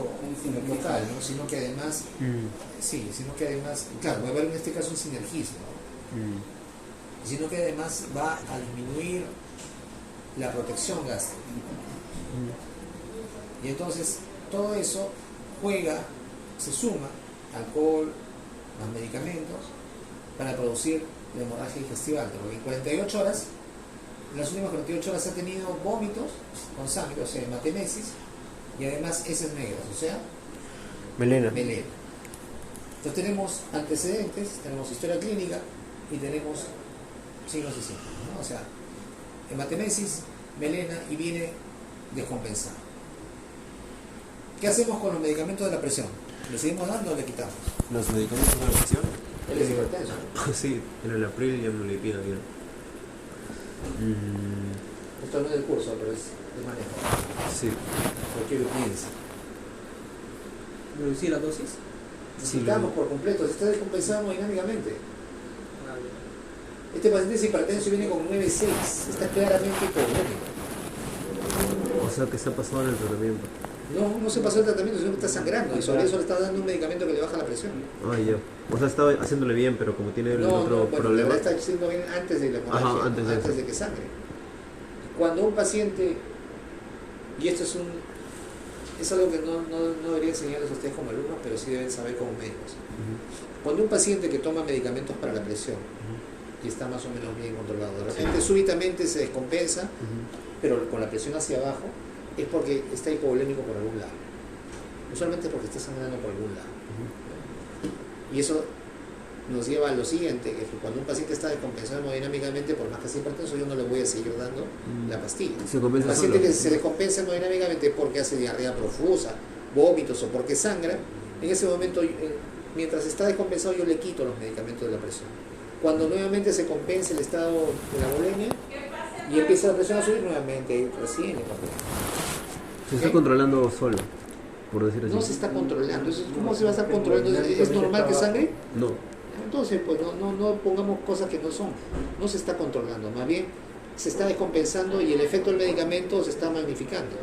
local, ¿no? Sino que además, claro, va a haber en este caso un sinergismo, ¿no? Sino que además va a disminuir la protección gástrica. Y entonces todo eso se suma, alcohol, más medicamentos, para producir la hemorragia digestiva alta, porque en 48 horas, en las últimas 48 horas ha tenido vómitos con sangre, o sea, hematemesis, y además heces negras, o sea, Melena. Entonces tenemos antecedentes, tenemos historia clínica y tenemos signos y síntomas, ¿no? O sea, hematemesis, melena y viene descompensado. ¿Qué hacemos con los medicamentos de la presión? ¿Le seguimos dando o le quitamos? ¿Los medicamentos de la presión? Él es hipertenso. Sí, en el april ya me lo piden bien. Esto no es del curso, pero es de manejo. Sí. Lo quiero que piense. ¿Reducir la dosis? Necesitamos por completo, se está descompensado hemodinámicamente. Este paciente es hipertenso y viene con 9,6. Está claramente hipovolémico. O sea que se ha pasado en el tratamiento. No se pasó el tratamiento, sino que está sangrando. Y sobre eso le está dando un medicamento que le baja la presión. Ah, ya. O sea, estaba haciéndole bien, pero como tiene el otro bueno, problema. la verdad está haciendo bien antes de la hemorragia, Ajá, antes de que sangre. Cuando un paciente, y esto es algo que no debería enseñarles a ustedes como alumnos, pero sí deben saber como médicos. Cuando un paciente que toma medicamentos para la presión y está más o menos bien controlado, de repente súbitamente se descompensa, pero con la presión hacia abajo, es porque está hipovolémico por algún lado. Usualmente porque está sangrando por algún lado. Y eso nos lleva a lo siguiente, que cuando un paciente está descompensado hemodinámicamente, por más que sea hipertenso, yo no le voy a seguir dando la pastilla. Se compensa El paciente solo. que se descompensa hemodinámicamente porque hace diarrea profusa, vómitos o porque sangra, en ese momento, mientras está descompensado, yo le quito los medicamentos de la presión. Cuando nuevamente se compensa el estado de la bulimia y empieza la presión a subir nuevamente, recién Se está controlando solo, por decir así. no se está controlando. ¿Cómo se va a estar controlando? ¿Es normal que sangre? No. Entonces, pues no pongamos cosas que no son. No se está controlando, más bien se está descompensando y el efecto del medicamento se está magnificando.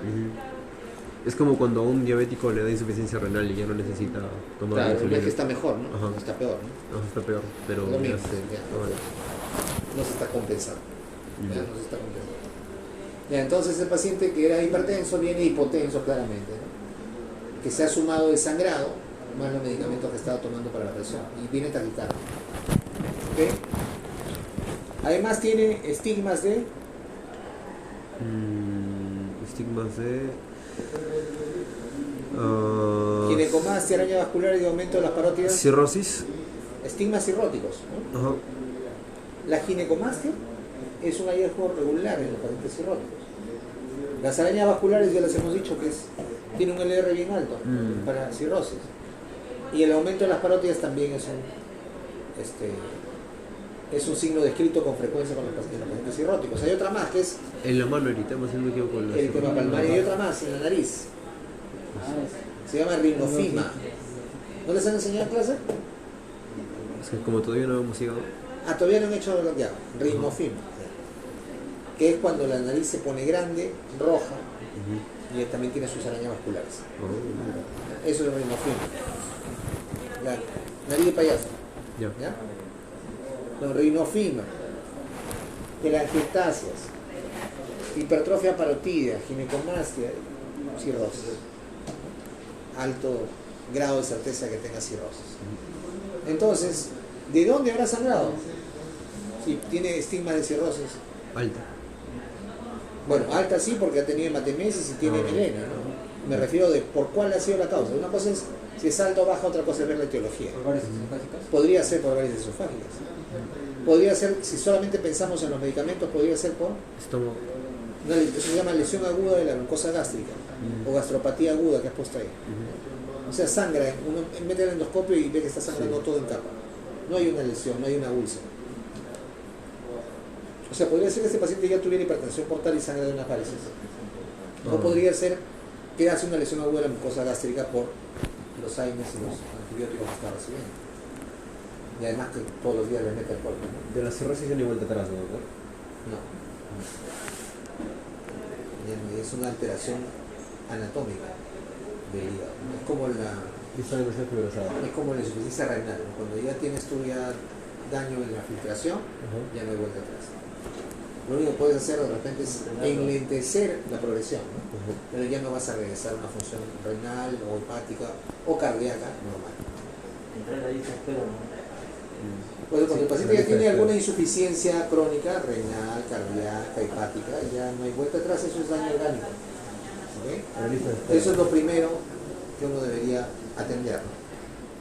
Es como cuando a un diabético le da insuficiencia renal y ya no necesita tomar Claro, no insulina. es que está mejor, ¿no? Ajá. No está peor, ¿no? No, está peor, pero Lo mismo, ya sé. ya. Ah, vale. No se está compensando. Ya. No se está compensando. Ya, entonces el paciente que era hipertenso viene hipotenso claramente, ¿no? Que se ha sumado el sangrado más los medicamentos que estaba tomando para la presión y viene taquicardia. ¿Ok? Además tiene estigmas de estigmas de ginecomastia, araña vascular y de aumento de las parótidas, cirrosis. estigmas cirróticos, ¿no? Ajá. La ginecomastia es un hallazgo regular en los pacientes cirróticos. Las arañas vasculares ya les hemos dicho que tiene un LR bien alto para cirrosis. Y el aumento de las parótidas también es un signo descrito con frecuencia con los pacientes cirróticos. Hay otra más que es En la mano eritema, si no me equivoco. el eritema palmario, y hay otra más en la nariz. Se llama rinofima. ¿No les han enseñado en clase? Es que como todavía no hemos llegado. Ah, todavía no han hecho ya, rinofima. Que es cuando la nariz se pone grande, roja, y también tiene sus arañas vasculares. Eso es el rinofima. La nariz de payaso. Ya. ¿Ya? No, rinofima, telangiectasias, hipertrofia parotídea, ginecomastia, cirrosis. Alto grado de certeza que tenga cirrosis. Entonces, ¿de dónde habrá sangrado? Si tiene estigma de cirrosis. Alta. Bueno, alta sí porque ha tenido hematemesis y tiene melena, ¿no? Me refiero de por cuál ha sido la causa. Una cosa es si es alta o baja, otra cosa es ver la etiología. ¿Por varices esofágicas? Podría ser por varices esofágicas. Podría ser, si solamente pensamos en los medicamentos, podría ser por Estómago. eso se llama lesión aguda de la mucosa gástrica o gastropatía aguda que has puesto ahí. O sea, sangra, uno mete el endoscopio y ve que está sangrando todo en capa. No hay una lesión, no hay una úlcera. O sea, podría ser que este paciente ya tuviera hipertensión portal y sangra de unas varices. O podría ser que hace una lesión aguda de la mucosa gástrica por los AINES y los antibióticos que está recibiendo. Y además que todos los días le mete alcohol, ¿no? De la cirrosis ya ni vuelta atrás, ¿no, doctor? No. Es una alteración anatómica del hígado. Es como la insuficiencia renal, ¿no? Cuando ya tienes tú ya daño en la filtración, ya no hay vuelta atrás. Lo único que puedes hacer de repente es enlentecer la progresión, ¿no? Pero ya no vas a regresar a una función renal o hepática o cardíaca normal. Entrar ahí se espera, ¿no? Pues cuando el paciente ya tiene alguna insuficiencia crónica, renal, cardíaca, hepática, ya no hay vuelta atrás, eso es daño orgánico. ¿Okay? Eso es lo primero que uno debería atender, ¿no?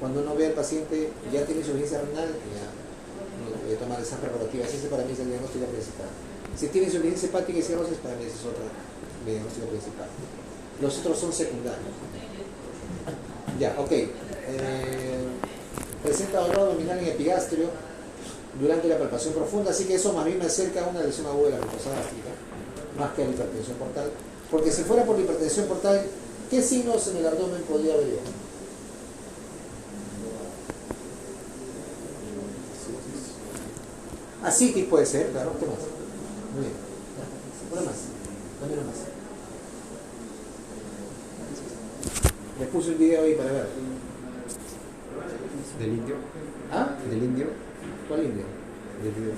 Cuando uno ve al paciente ya tiene insuficiencia renal, ya uno debería tomar esas preparativas. Ese para mí es el diagnóstico principal. Si tiene insuficiencia hepática y cirrosis, para mí ese es otro diagnóstico principal. Los otros son secundarios. Ya, ok. Presenta dolor abdominal en epigastrio durante la palpación profunda, así que eso más bien me acerca a una lesión aguda de la mucosa gástrica, más que a la hipertensión portal. Porque si fuera por la hipertensión portal, ¿qué signos en el abdomen podría haber yo? Asitis puede ser, claro. ¿Qué más? Muy bien. Una más. Dame una más. Les puse un video ahí para ver. ¿Del indio? ¿Ah? ¿Del indio? ¿Cuál indio? Del indio.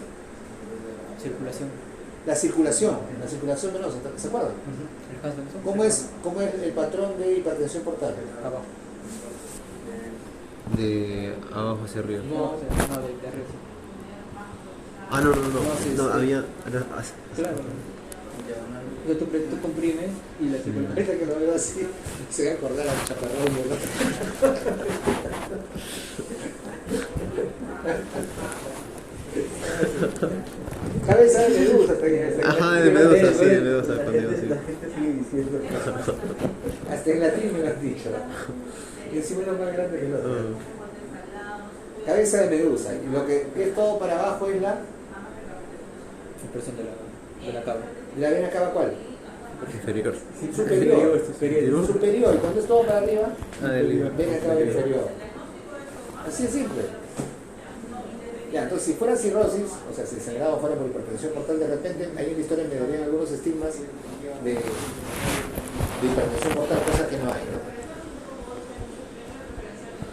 Circulación. La circulación venosa, ¿se acuerdan? El Hansen. ¿Cómo es el patrón de hipertensión portal? Abajo. De abajo hacia arriba. No, de arriba. Ah, no. No, sí, No, sí. había. Claro. Tú comprimes y la circulación. Ahorita que lo veo así, se va a acordar al chaparrón, ¿verdad? Cabeza de medusa, Ajá, de medusa, sí, de medusa. La gente sigue diciendo. hasta en latín me lo has dicho. Y encima uno más grande que el otro. Cabeza de medusa. Y lo que es todo para abajo es la Impresión de la cava. vena cava, ¿cuál? Inferior. Superior. Cuando es todo para arriba, Del vena cava inferior. Así es simple. Ya, entonces si fuera cirrosis, o sea, si el sangrado fuera por hipertensión portal, de repente ahí en la historia me darían algunos estigmas de hipertensión portal, cosa que no hay, ¿no?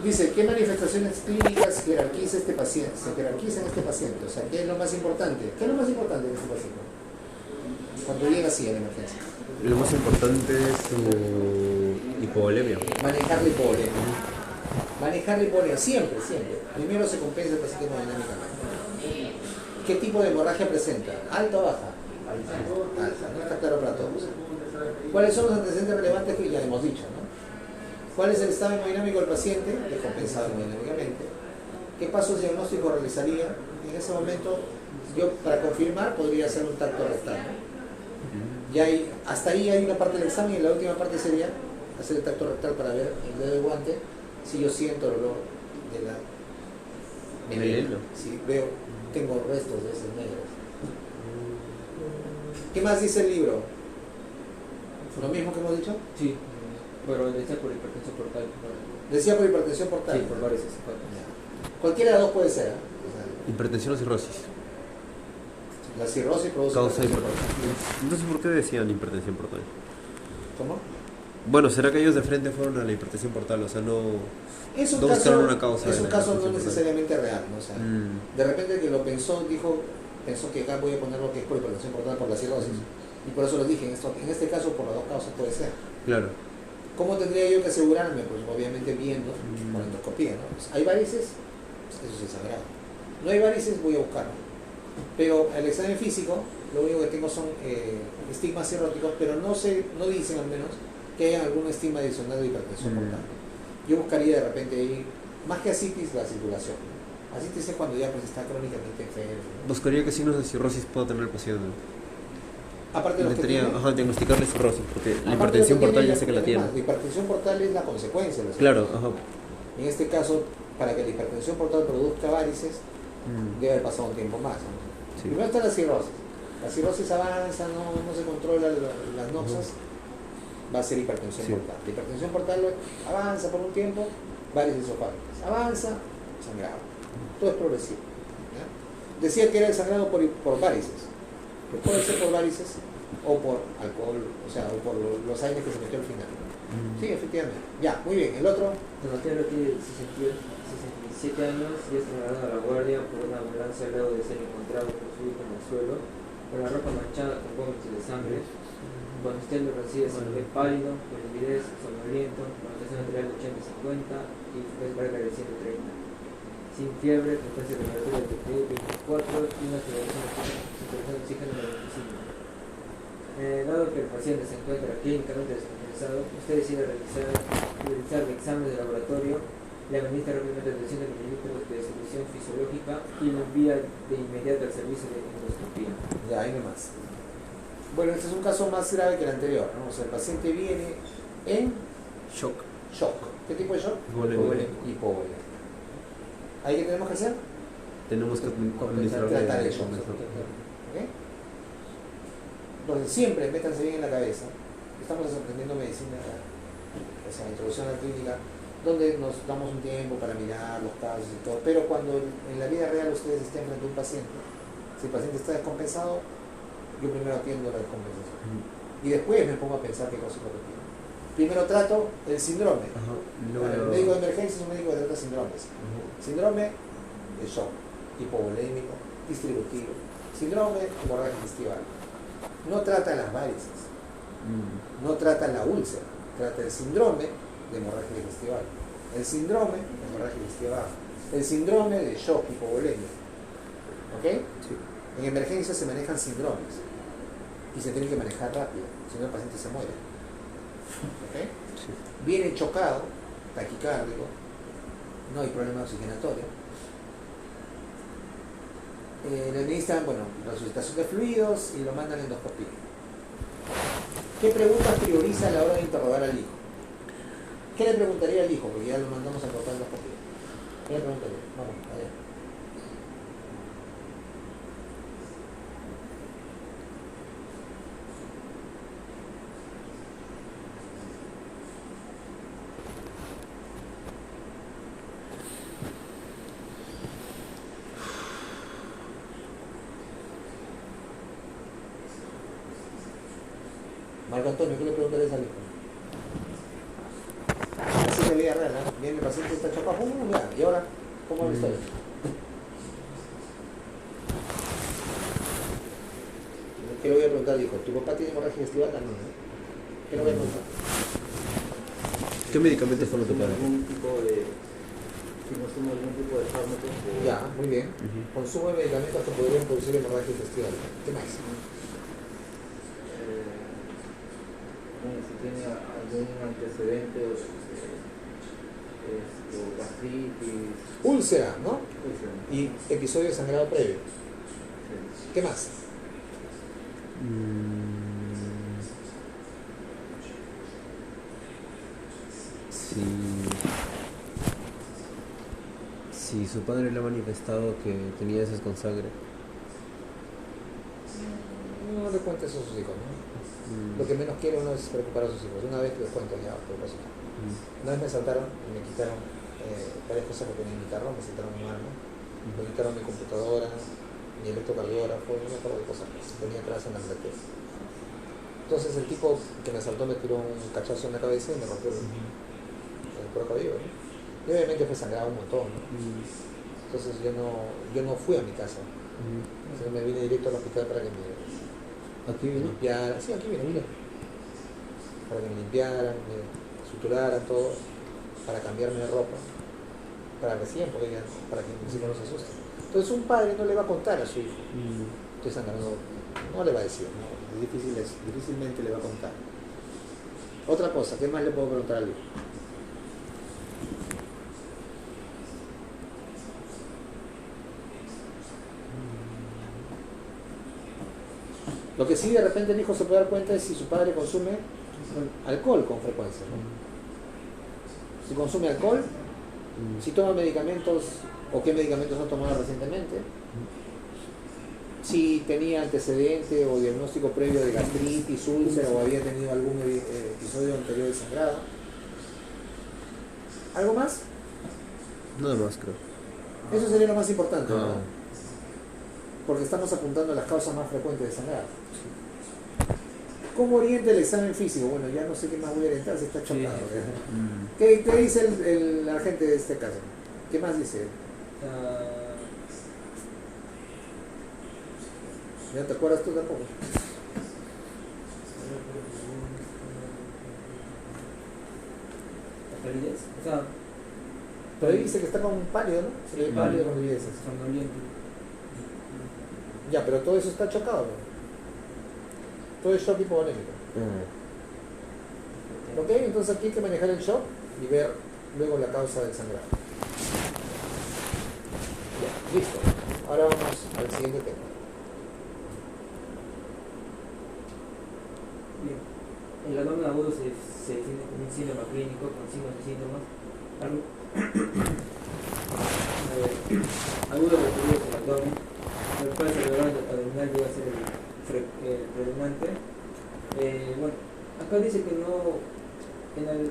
Dice, ¿qué manifestaciones clínicas jerarquiza este paciente? Se jerarquiza en este paciente, o sea, ¿qué es lo más importante? ¿Qué es lo más importante en este paciente? Cuando llega así a la emergencia. Lo más importante es su hipovolemia. Manejar la hipovolemia. Manejar la hipovolemia, siempre, siempre. Primero se compensa el paciente hemodinámicamente. ¿Qué tipo de hemorragia presenta? ¿Alta o baja? Alta, no está claro para todos. ¿Cuáles son los antecedentes relevantes que ya hemos dicho, ¿no? ¿Cuál es el estado hemodinámico del paciente? Descompensado hemodinámicamente. ¿Qué pasos diagnósticos realizaría? En ese momento, yo para confirmar podría hacer un tacto rectal, ¿no? Ya hay, hasta ahí hay una parte del examen y la última parte sería hacer el tacto rectal para ver el dedo de guante si yo siento el olor de la melena. Si veo, tengo restos de esas negras. ¿Qué más dice el libro? ¿Lo mismo que hemos dicho? Sí, pero decía por hipertensión portal. Decía por hipertensión portal. Sí, por varios. Cualquiera de las dos puede ser, ¿eh? Hipertensión o cirrosis. La cirrosis produce Causa hipertensión hipertensión. portal. Entonces, ¿por qué decían hipertensión portal? ¿Cómo? Bueno, ¿será que ellos de frente fueron a la hipertensión portal? O sea, no Es un no caso, buscaron una causa. es de un la caso no hipertensión portal. necesariamente real, ¿no? O sea, Mm. de repente el que lo pensó, pensó que acá voy a poner lo que es por hipertensión portal por la cirrosis. Y por eso lo dije, en este caso por las dos causas puede ser. Claro. ¿Cómo tendría yo que asegurarme? Pues obviamente viendo por endoscopía, ¿no? Pues, ¿hay varices? Pues, eso es sagrado. No hay varices, voy a buscarlo. Pero el examen físico, lo único que tengo son estigmas cirróticos, pero no dicen al menos que haya algún estigma adicional de hipertensión portal. Yo buscaría de repente ahí, más que ascitis, la circulación. Ascitis es cuando ya pues está crónicamente enfermo, ¿no? Buscaría qué signos de cirrosis pueda tener el paciente. Aparte de los que tiene, Diagnosticarle cirrosis, porque la aparte de hipertensión los que portal tiene, ya sé que la tiene. La hipertensión portal es la consecuencia de la Claro, cirrosis. ajá. En este caso, para que la hipertensión portal produzca varices, debe haber pasado un tiempo más, ¿no? Sí. Primero está la cirrosis. La cirrosis avanza, no se controla las noxas, va a ser hipertensión Sí. portal. La hipertensión portal avanza por un tiempo, varices esofágicas. Avanza, sangrado. Todo es progresivo, ¿ya? Decía que era el sangrado por varices. Que puede ser por varices o por alcohol, o sea, o por los aires que se metió al final. Sí, efectivamente. Ya, muy bien. El otro, Don Mateo tiene 67 años y es trasladado a la guardia por una ambulancia luego de ser encontrado por su hijo en el suelo, con la ropa manchada con vómitos de sangre. Cuando usted lo recibe se ve pálido, con lividez, somnoliento, con presión arterial de 80-50 y frecuencia cardíaca de 130. Sin fiebre, frecuencia respiratoria de 24 y una saturación de oxígeno de 25. Dado que el paciente se encuentra clínicamente descompensado, usted decide realizar el examen de laboratorio, le administra rápidamente 200 mililitros de solución fisiológica y lo envía de inmediato al servicio de endoscopía. ya, ahí nomás. Bueno, este es un caso más grave que el anterior, ¿no? O sea, el paciente viene en Shock. shock. ¿Qué tipo de shock? Hipovolemia. Hipovolemia. ¿Ahí qué tenemos que hacer? Tenemos que administrar Tratar el el shock. shock. ¿Ok? Entonces, siempre métanse bien en la cabeza. Estamos aprendiendo medicina, o sea, introducción a la clínica, donde nos damos un tiempo para mirar los casos y todo, pero cuando en la vida real ustedes estén frente a un paciente, si el paciente está descompensado, yo primero atiendo la descompensación. Y después me pongo a pensar qué cosa es lo que tiene. Primero trato el síndrome. Ajá. El médico de emergencia es un médico que trata síndromes. Síndrome de shock, hipovolémico, distributivo. Síndrome hemorragia digestiva. No trata las varices, no trata la úlcera, trata el síndrome de hemorragia digestiva. El síndrome de hemorragia digestiva. El síndrome de shock, hipovolemia. ¿Ok? Sí. En emergencia se manejan síndromes y se tienen que manejar rápido, si no el paciente se muere. ¿Ok? Sí. Viene chocado, taquicárdico, no hay problema oxigenatorio. Le administran, resucitación de fluidos y lo mandan a endoscopía. ¿Qué preguntas prioriza a la hora de interrogar al hijo? ¿Qué le preguntaría al hijo? Porque ya lo mandamos a cortar endoscopía. ¿Qué le preguntaría? Vamos, allá. Marco Antonio, ¿qué le preguntarías al hijo? Así es la vida real, ¿no? Viene el paciente, está chocado, ya, y ahora, ¿cómo es la historia? ¿Qué le voy a preguntar al hijo? ¿Tu papá tiene hemorragia digestiva? No, ¿no? ¿Qué le voy a preguntar? ¿Qué medicamentos toma tu padre? Algún tipo de, si consume algún tipo de fármaco o Ya, muy bien. Consumo de medicamentos que podrían producir hemorragia digestiva. ¿Qué más? bueno, si tiene algún antecedente o gastritis, Úlcera, ¿no? úlcera. Y episodio de sangrado previo. Sí. ¿Qué más? Si su padre le ha manifestado que tenía heces con sangre. No le cuentes eso a sus hijos, ¿no? Lo que menos quiere uno es preocupar a sus hijos. Una vez les cuento ya, a propósito. Una vez me saltaron y me quitaron varias cosas que tenía en mi carro, me saltaron mi mano, me quitaron mi computadora, mi electrocardiógrafo, no me acuerdo de cosas que tenía atrás en la maleta. Entonces el tipo que me asaltó me tiró un cachazo en la cabeza y me rompió el cuero cabelludo, ¿no? Y obviamente fue sangrado un montón, ¿no? Entonces yo no fui a mi casa. Entonces me vine directo al hospital para que me ¿Aquí vino? limpiaran. Sí, aquí vine. Para que me limpiaran, me suturaran todo, para cambiarme de ropa, para recién, porque ya, para que mis hijos no se asusten. Entonces un padre no le va a contar a su hijo, estoy sangrando, no le va a decir, ¿no? Difícilmente le va a contar. Otra cosa, ¿qué más le puedo preguntar al hijo? Lo que sí de repente el hijo se puede dar cuenta es si su padre consume alcohol con frecuencia, ¿no? Si consume alcohol, si toma medicamentos o qué medicamentos ha tomado recientemente, si tenía antecedente o diagnóstico previo de gastritis, úlcera o había tenido algún episodio anterior de sangrado. ¿Algo más? Nada más, creo. Eso sería lo más importante, ¿no? Ah. Porque estamos apuntando a las causas más frecuentes de sangrado. ¿Cómo orienta el examen físico? Bueno, ya no sé qué más voy a orientar, si está chocado. ¿Qué dice el agente de este caso? ¿Qué más dice? ¿No te acuerdas tú tampoco? ¿La palidez? O sea, Pero ahí dice que está con pálido, ¿no? Se le ve pálido con livideces. somnoliento. Ya, pero todo eso está chocado, ¿no? Todo es shock hipovolémico. ¿Ok? Entonces aquí hay que manejar el shock y ver luego la causa del sangrado. Ya, listo. Ahora vamos al siguiente tema. Bien. El abdomen agudo se define como un síndrome clínico con signos y síntomas. Agudo referido al abdomen, el cual el dolor abdominal llega a ser el predominante. Bueno, acá dice que no, en el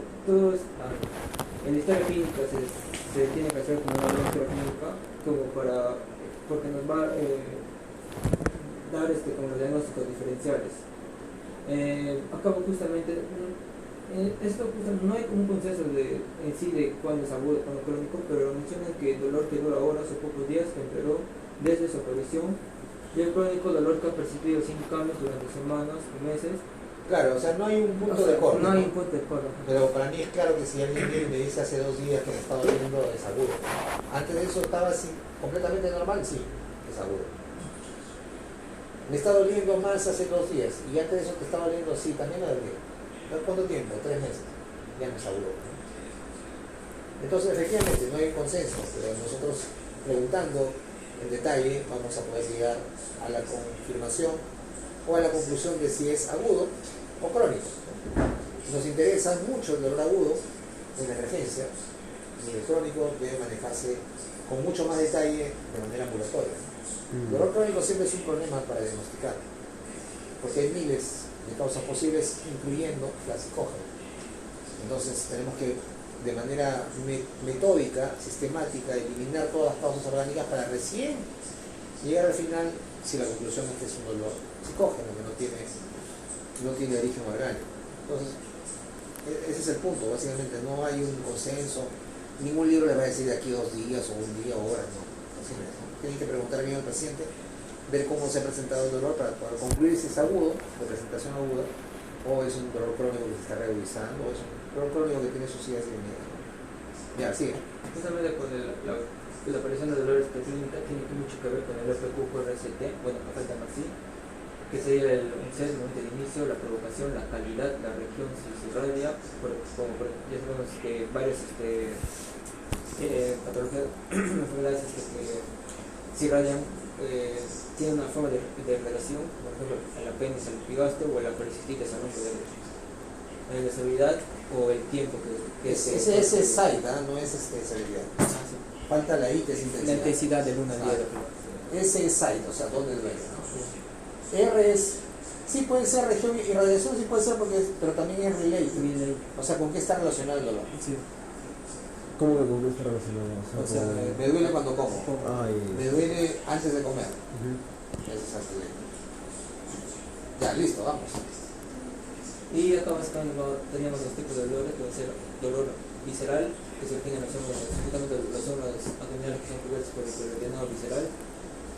historia clínica se tiene que hacer como una lectura clínica, como porque nos va a dar como los diagnósticos diferenciales. Acá justamente, no hay como un consenso en sí de cuándo es agudo, cuándo es crónico, pero mencionan que el dolor que dura horas o pocos días, que empeoró desde su aparición, y el crónico dolor que ha percibido sin cambios durante semanas o meses. Claro, o sea, no hay un punto de corte. No hay un punto de corte. Pero para mí es claro que si alguien viene y me dice hace 2 días que me estaba doliendo, es agudo. Antes de eso estaba así, completamente normal, sí, es agudo. Me está doliendo más hace 2 días y antes de eso te estaba doliendo, sí, también me dolía. ¿Cuánto tiempo? 3 meses. Ya no es agudo. Entonces, efectivamente, no hay consenso, pero nosotros preguntando en detalle vamos a poder llegar a la confirmación o a la conclusión de si es agudo o crónico. Nos interesa mucho el dolor agudo en la emergencia y el crónico debe manejarse con mucho más detalle de manera ambulatoria. El dolor crónico siempre es un problema para diagnosticar, porque hay miles de causas posibles, incluyendo la psicógena. Entonces tenemos que de manera metódica, sistemática, eliminar todas las causas orgánicas para recién llegar al final si la conclusión es que es un dolor psicógeno que no tiene origen orgánico. Entonces, ese es el punto, básicamente no hay un consenso, ningún libro les va a decir de aquí 2 días o 1 día o horas, no. Así no. Tienen que preguntar bien al paciente ver cómo se ha presentado el dolor para poder concluir si es agudo, de presentación aguda, o es un dolor crónico que se está realizando, o es un dolor crónico que tiene sus ideas de miedo. Ya, sigue. Justamente pues, la aparición de dolores clínica tiene mucho que ver con el FQ-RST, bueno, me falta más así, que sería un sesgo, el momento de inicio, la provocación, la calidad, la región, si se irradia, ya sabemos que varias patologías, enfermedades que se irradian, tienen una forma de relación, por ejemplo, el apéndice, el epigastro o la colecistitis al ronco de la severidad o el tiempo que Ese es site, no es severidad. Falta la IT, es intensidad. la intensidad del 1 al 10. Ese es site, o sea, ¿dónde duele? ¿No? R es, sí puede ser región y radiación, sí puede ser, pero también es relay. O sea, ¿con qué está relacionado el dolor? Sí. ¿Cómo que con qué está relacionado? O sea, me duele cuando como. Ay. Me duele antes de comer. Ese es el relay. Ya, listo, vamos. Y acá teníamos dos tipos de dolores, que va a ser dolor visceral, que se obtiene en los órganos, justamente los órganos abdominales que son cubiertos por el periodinado visceral,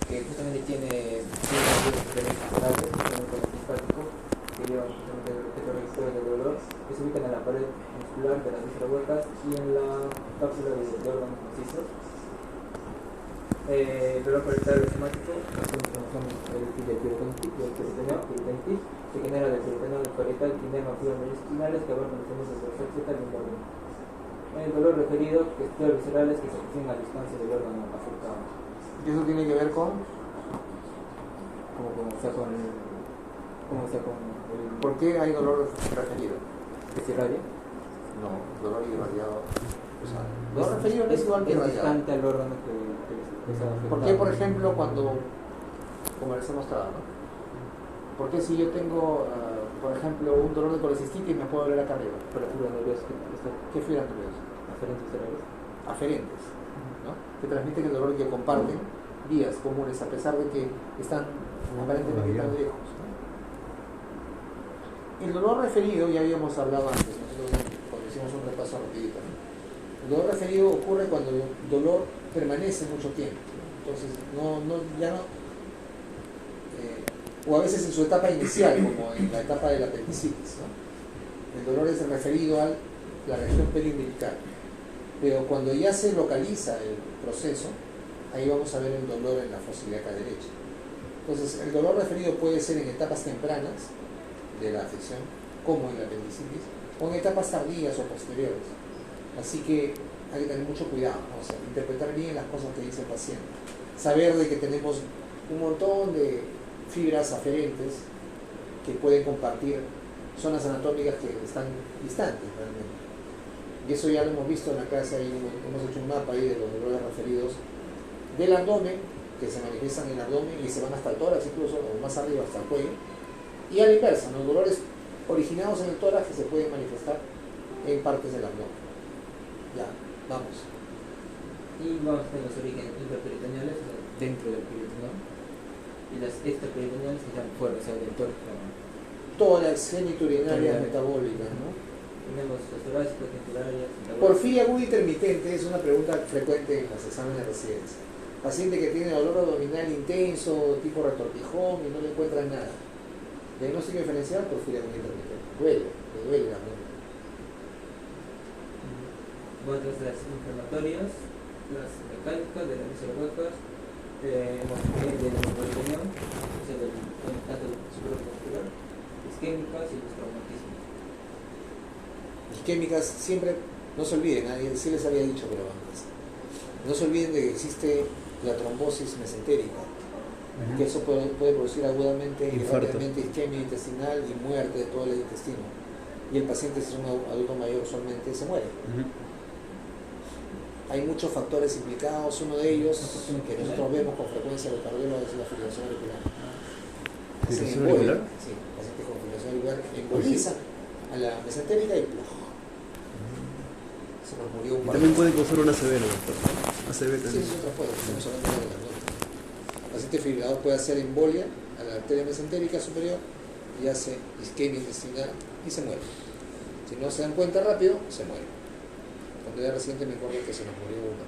que justamente tiene que lleva justamente el objeto registrado del dolor, que se ubican en la pared muscular de las vísceras huecas y en la cápsula de órganos macizos. El dolor parietal reumático, el peritonitis, se genera del peritoneal parietal y nervios espinales que abarcan los semios del tercer Z del órgano. El dolor referido, que es dolor viscerales que se obtiene a distancia del órgano afectado. ¿Y eso tiene que ver con? Como está con el... ¿Por qué hay dolor referido? ¿Que se irradia? No, dolor irradiado. O sea, dolor referido no es igual que irradiado. Distante al órgano que está afectado. ¿Por qué, por ejemplo, cuando, como les he mostrado, ¿no? ¿Por qué si yo tengo, por ejemplo, un dolor de colecistitis me puedo doler acá arriba? Por la fibra nerviosa ¿Qué fibras nerviosas? aferentes cerebrales. Aferentes, ¿no? Que transmiten el dolor y que comparten vías comunes a pesar de que están aparentemente tan lejos, ¿no? El dolor referido, ya habíamos hablado antes, nosotros cuando hicimos un repaso rapidito, ¿no? El dolor referido ocurre cuando el dolor permanece mucho tiempo, ¿no? Entonces ya no o a veces en su etapa inicial, como en la etapa de la apendicitis, ¿no? El dolor es referido a la región periumbilical, pero cuando ya se localiza el proceso, ahí vamos a ver el dolor en la fosa ilíaca derecha. Entonces, el dolor referido puede ser en etapas tempranas de la afección, como en la apendicitis, o en etapas tardías o posteriores. Así que hay que tener mucho cuidado, ¿no? O sea, interpretar bien las cosas que dice el paciente. Saber de que tenemos un montón de fibras aferentes que pueden compartir zonas anatómicas que están distantes realmente. Y eso ya lo hemos visto en la clase, hemos hecho un mapa ahí de los dolores referidos del abdomen, que se manifiestan en el abdomen y se van hasta el tórax incluso, o más arriba hasta el cuello, y a la inversa, los dolores originados en el tórax que se pueden manifestar en partes del abdomen. Ya, vamos. Y vamos a tener los orígenes intraperitoneales, o sea, dentro del peritoneum, y las extraperitoneales que están fuera, o sea, del tórax. Tórax, geniturinarias metabólicas, ¿no? Tenemos las torácicas, genitularias. Porfiria aguda intermitente es una pregunta frecuente en los exámenes de residencia. Paciente que tiene dolor abdominal intenso, tipo retortijón y no le encuentran nada. Diagnóstico diferencial, porfiria aguda intermitente. Le duele la abdomen. Bueno, entonces las inflamatorias, las mecánicas de las vísceras huecas, del peritoneum, o sea, del supramuscular, isquémicas y los traumatismos. Isquémicas, siempre, no se olviden, sí les había dicho, pero antes, no se olviden de que existe la trombosis mesentérica, que eso puede producir agudamente y rápidamente isquemia intestinal y muerte de todo el intestino. Y el paciente, si es un adulto mayor, usualmente se muere. Hay muchos factores implicados, uno de ellos que nosotros vemos con frecuencia en los cardiólogos es la fibrilación auricular. ¿Fibrilación auricular? Sí, pacientes con fibrilación auricular embolizan a la mesentérica y ¡pluf! Se nos murió un Y también puede causar una ACV, ¿no? ACV Sí, también. es otra cosa, estamos hablando de la nota. El paciente fibrilador puede hacer embolia a la arteria mesentérica superior y hace isquemia intestinal y se muere. Si no se dan cuenta rápido, se muere. Cuando era reciente me acuerdo que se nos murió uno.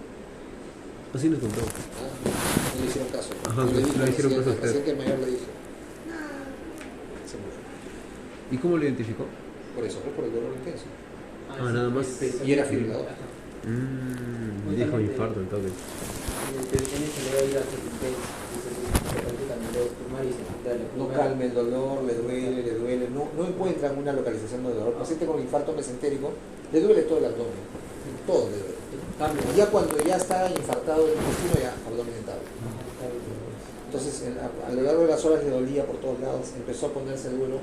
Así nos contó. No le hicieron caso. Ajá, Yo le dije no le hicieron caso a al usted. paciente mayor le dije, se murió. ¿Y cómo lo identificó? Por eso, fue por el dolor intenso. Nada más. Y era fibrilador. Dijo infarto entonces. El peritoneo se le va a ir a 76, se practican los primaria y secundaria. No calme el dolor, le duele, no encuentran una localización del dolor. Paciente con infarto mesentérico, le duele todo el abdomen, todo le duele. Y ya cuando ya está infartado el intestino, ya abdomen estable. Entonces, a lo largo de las horas le dolía por todos lados, empezó a ponerse duro,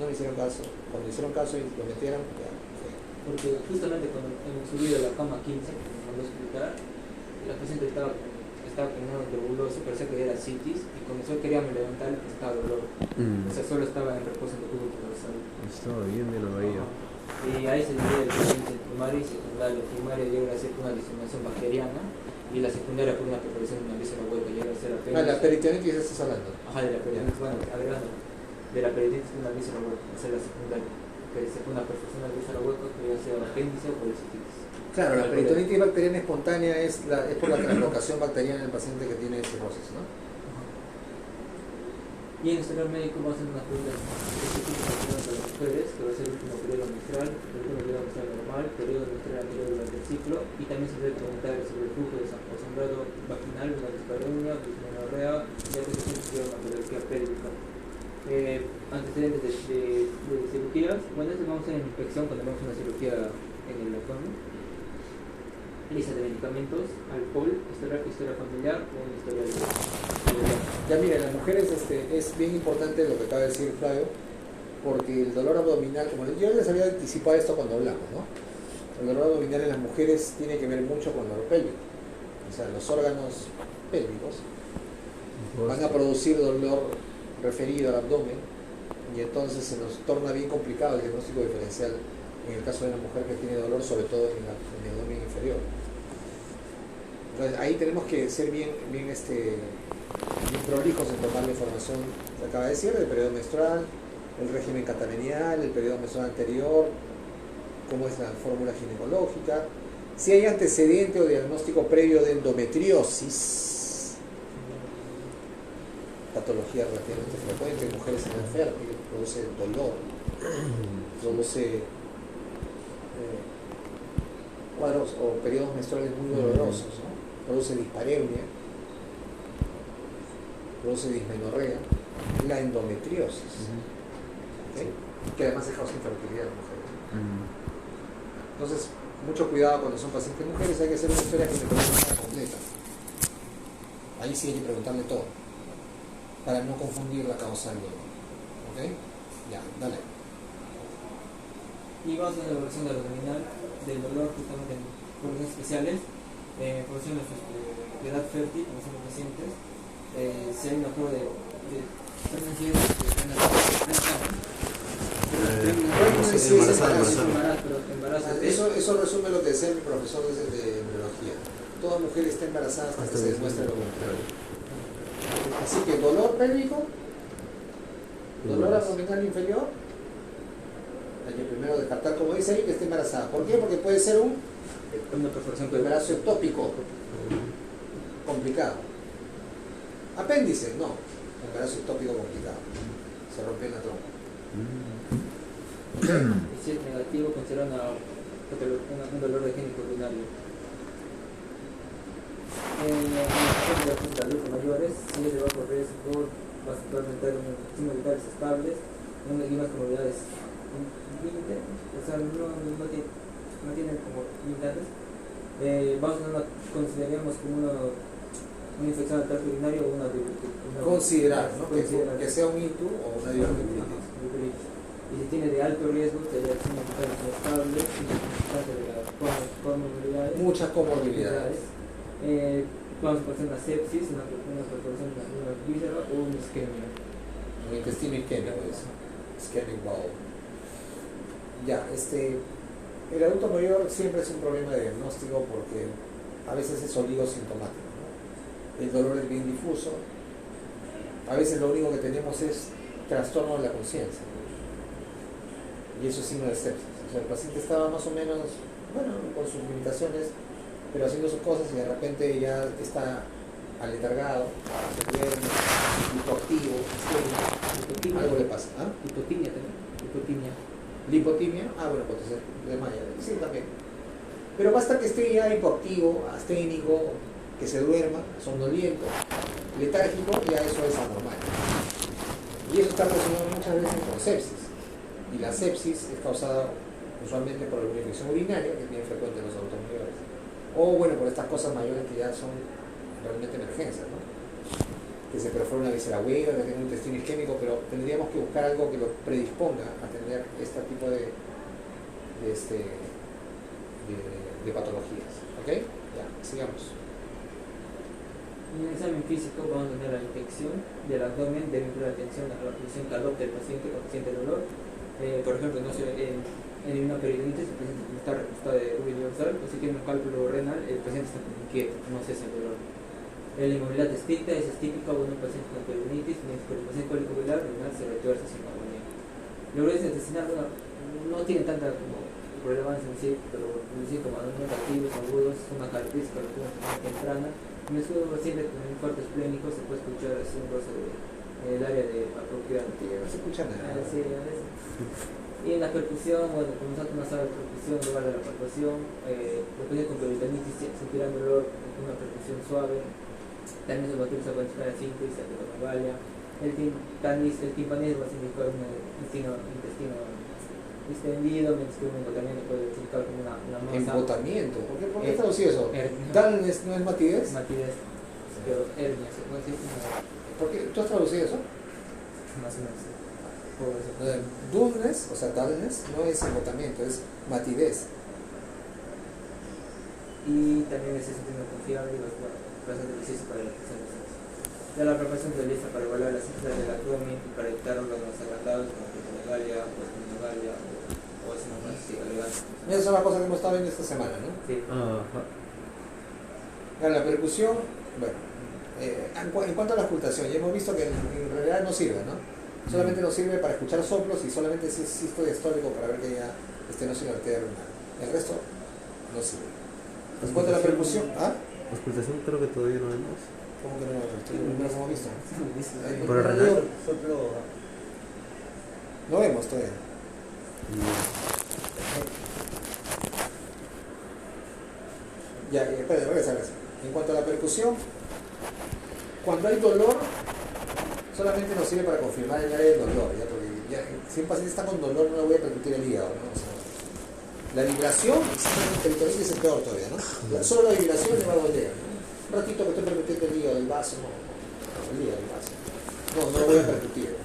no le hicieron caso. Cuando le hicieron caso y lo metieron, ya fue. Porque justamente cuando hemos subido a la cama 15, cuando mandó a explicar, la paciente estaba con un globuloso, parecía que era citis, y cuando yo queríamos levantar, estaba dolor. O sea, solo estaba en reposo en el tubo dorsal. Estaba bien de la bahía. Y ahí se divide el paciente primario y secundario. El primario llega a ser una diseminación bacteriana, y la secundaria por una perforación de una víscera hueca llega a ser apenas. La peritonitis estás hablando. Ajá, de la peritonitis, bueno, agregando. De la peritonitis una víscera hueca, esa es la secundaria. Que se pone una perforación de la víscera hueca, que ya sea apéndice o policitis. Claro, la peritonitis bacteriana espontánea es por la translocación bacteriana en el paciente que tiene cirrosis, ¿no? Y en el sector médico va a ser una pregunta específica para las mujeres, que va a ser el último periodo menstrual, el último periodo menstrual normal, periodo menstrual anterior durante el ciclo, y también se debe preguntar sobre el flujo de sangrado vaginal, una dispareunia, dismenorrea, ya que se tiene una patología pélvica. Antecedentes de cirugías, bueno, esto vamos a hacer en inspección cuando vamos a una cirugía en el abdomen. Lista de medicamentos, alcohol, historia familiar o una historia de Ya mira, en las mujeres es bien importante lo que acaba de decir Flavio, porque el dolor abdominal, como yo les había anticipado esto cuando hablamos, ¿no? El dolor abdominal en las mujeres tiene que ver mucho con el dolor pélvico. O sea, los órganos pélvicos van a producir dolor referido al abdomen y entonces se nos torna bien complicado el diagnóstico diferencial en el caso de una mujer que tiene dolor, sobre todo en el abdomen inferior. Entonces ahí tenemos que ser bien prolijos en tomar la información que acaba de decir, del periodo menstrual, el régimen catamenial, el periodo menstrual anterior, cómo es la fórmula ginecológica, si hay antecedente o diagnóstico previo de endometriosis, patología relativamente frecuente en mujeres en fértil, produce dolor, produce cuadros o periodos menstruales muy dolorosos, ¿no? Produce dispareunia, produce dismenorrea, la endometriosis, ¿okay? Que además es causa infertilidad en mujeres. Entonces, mucho cuidado cuando son pacientes mujeres, hay que hacer una historia ginecológica completa. Ahí sí hay que preguntarle todo, para no confundir la causa del dolor. ¿Ok? Ya, dale. Y vamos a hacer la evaluación abdominal del dolor justamente en condiciones especiales, población de edad fértil, como son los pacientes, si hay una prueba de presencia de Eso resume lo que decía mi profesor de embriología. Toda mujer está embarazada hasta que se demuestre lo contrario. Así que dolor pélvico, dolor abdominal inferior, hay que primero descartar, como dice ahí, que esté embarazada. ¿Por qué? Porque puede ser un embarazo ectópico complicado. Apéndice, no. Embarazo ectópico complicado. Se rompió en la trompa. Si es negativo, considera un dolor de génito urinario. En los adultos mayores, si es de bajo riesgo, va a experimentar signos vitales estables, unas comorbilidades límite, o sea, no tienen como limitantes. Consideraríamos como una infección al tracto urinario o una considerar, ¿no? Que sea un ITU o una diverticulitis. Y si tiene de alto riesgo, sería signos vitales inestables, circunstancias de las comorbilidades. Muchas comorbilidades. Vamos a pasar una sepsis, una perforación de una víscera o una isquemia. Un intestino isquémico, eso. Ischemic bowel. Ya, el adulto mayor siempre es un problema de diagnóstico porque a veces es oligosintomático, ¿no? El dolor es bien difuso, a veces lo único que tenemos es trastorno de la conciencia, y eso es signo de sepsis. O sea, el paciente estaba más o menos, bueno, con sus limitaciones, pero haciendo sus cosas y de repente ya está aletargado, se duerme, hipoactivo, Hipotimia. algo le pasa. ¿Ah? Hipotimia también. Hipotimia. Lipotimia, pues entonces desmaya. Sí, también. Pero basta que esté ya hipoactivo, asténico, que se duerma, somnoliento, letárgico, ya eso es anormal. Y eso está relacionado muchas veces con sepsis. Y la sepsis es causada usualmente por alguna infección urinaria, que es bien frecuente en los adultos mayores. O bueno, por estas cosas mayores que ya son realmente emergencias, ¿no? Que se perfora una víscera hueca, que tenga un intestino isquémico, pero tendríamos que buscar algo que lo predisponga a tener este tipo de patologías. ¿Ok? Ya, sigamos. En el examen físico vamos a tener la infección del abdomen debido a la tensión a la posición calor del paciente cuando siente dolor. Por ejemplo, no sé, en una peritonitis el paciente está recostado de rubio universal, o si tiene un cálculo renal, el paciente está como inquieto, no cesa el dolor. La inmovilidad estricta es típica de un paciente con peritonitis, mientras que el paciente cólico biliar renal se retuerce sin agonía. La uresis intestinal no tiene tanta como relevancia en sí, pero los síntomas negativos, agudos, es una característica de la enfermedad temprana. En el estudio paciente con infartos esplénicos se puede escuchar así un roce del área de apropiada. No se escucha nada. Sí, a veces. Y en la percusión, bueno, como nosotros no sabemos percusión, en lugar de la palpación, los pacientes con peritonitis sentirán dolor con una percusión suave. También se puede usar para checar la síntesis, la petomegalia. El timpanismo va a significar un intestino distendido, mientras que un embotamiento puede significar como una masa. Embotamiento. ¿Por qué traducí eso? ¿Dullness no es matidez? Matidez, pero hernia, se puede decir ¿Por qué? ¿Tú has traducido eso? más o menos. Puedo decir. Dullness, o sea, dullness, no es embotamiento, es matidez. Y también es sentido confiable y bastante preciso para la detección de sexo. Ya la preparación se utiliza para evaluar las cifras del abdomen y para detectar órganos agrandados como petomegalia, petomegalia o esinomastica. Esa es una cosa que hemos estado viendo esta semana, ¿no? Sí. Ajá. Ahora, la percusión, bueno, en cuanto a la auscultación, ya hemos visto que en realidad no sirve, ¿no? Solamente nos sirve para escuchar soplos y solamente si es sisto-diastólico para ver que ya no se arteria renal. El resto no sirve. En cuanto a la percusión, ¿ah? Auscultación creo que todavía no vemos. ¿Cómo que no lo hemos visto? Por el renal. No vemos todavía. Ya, espera, regresa. En cuanto a la percusión, cuando hay dolor, solamente nos sirve para confirmar el área del dolor, ¿ya? Porque si un paciente está con dolor no le voy a percutir el hígado, ¿no? O sea, la vibración, el peritonitis es peor todavía, ¿no? Solo la vibración le va a doler, ¿no? Un ratito que estoy percutiendo el hígado, el vaso, el hígado, el vaso. No lo voy a percutir.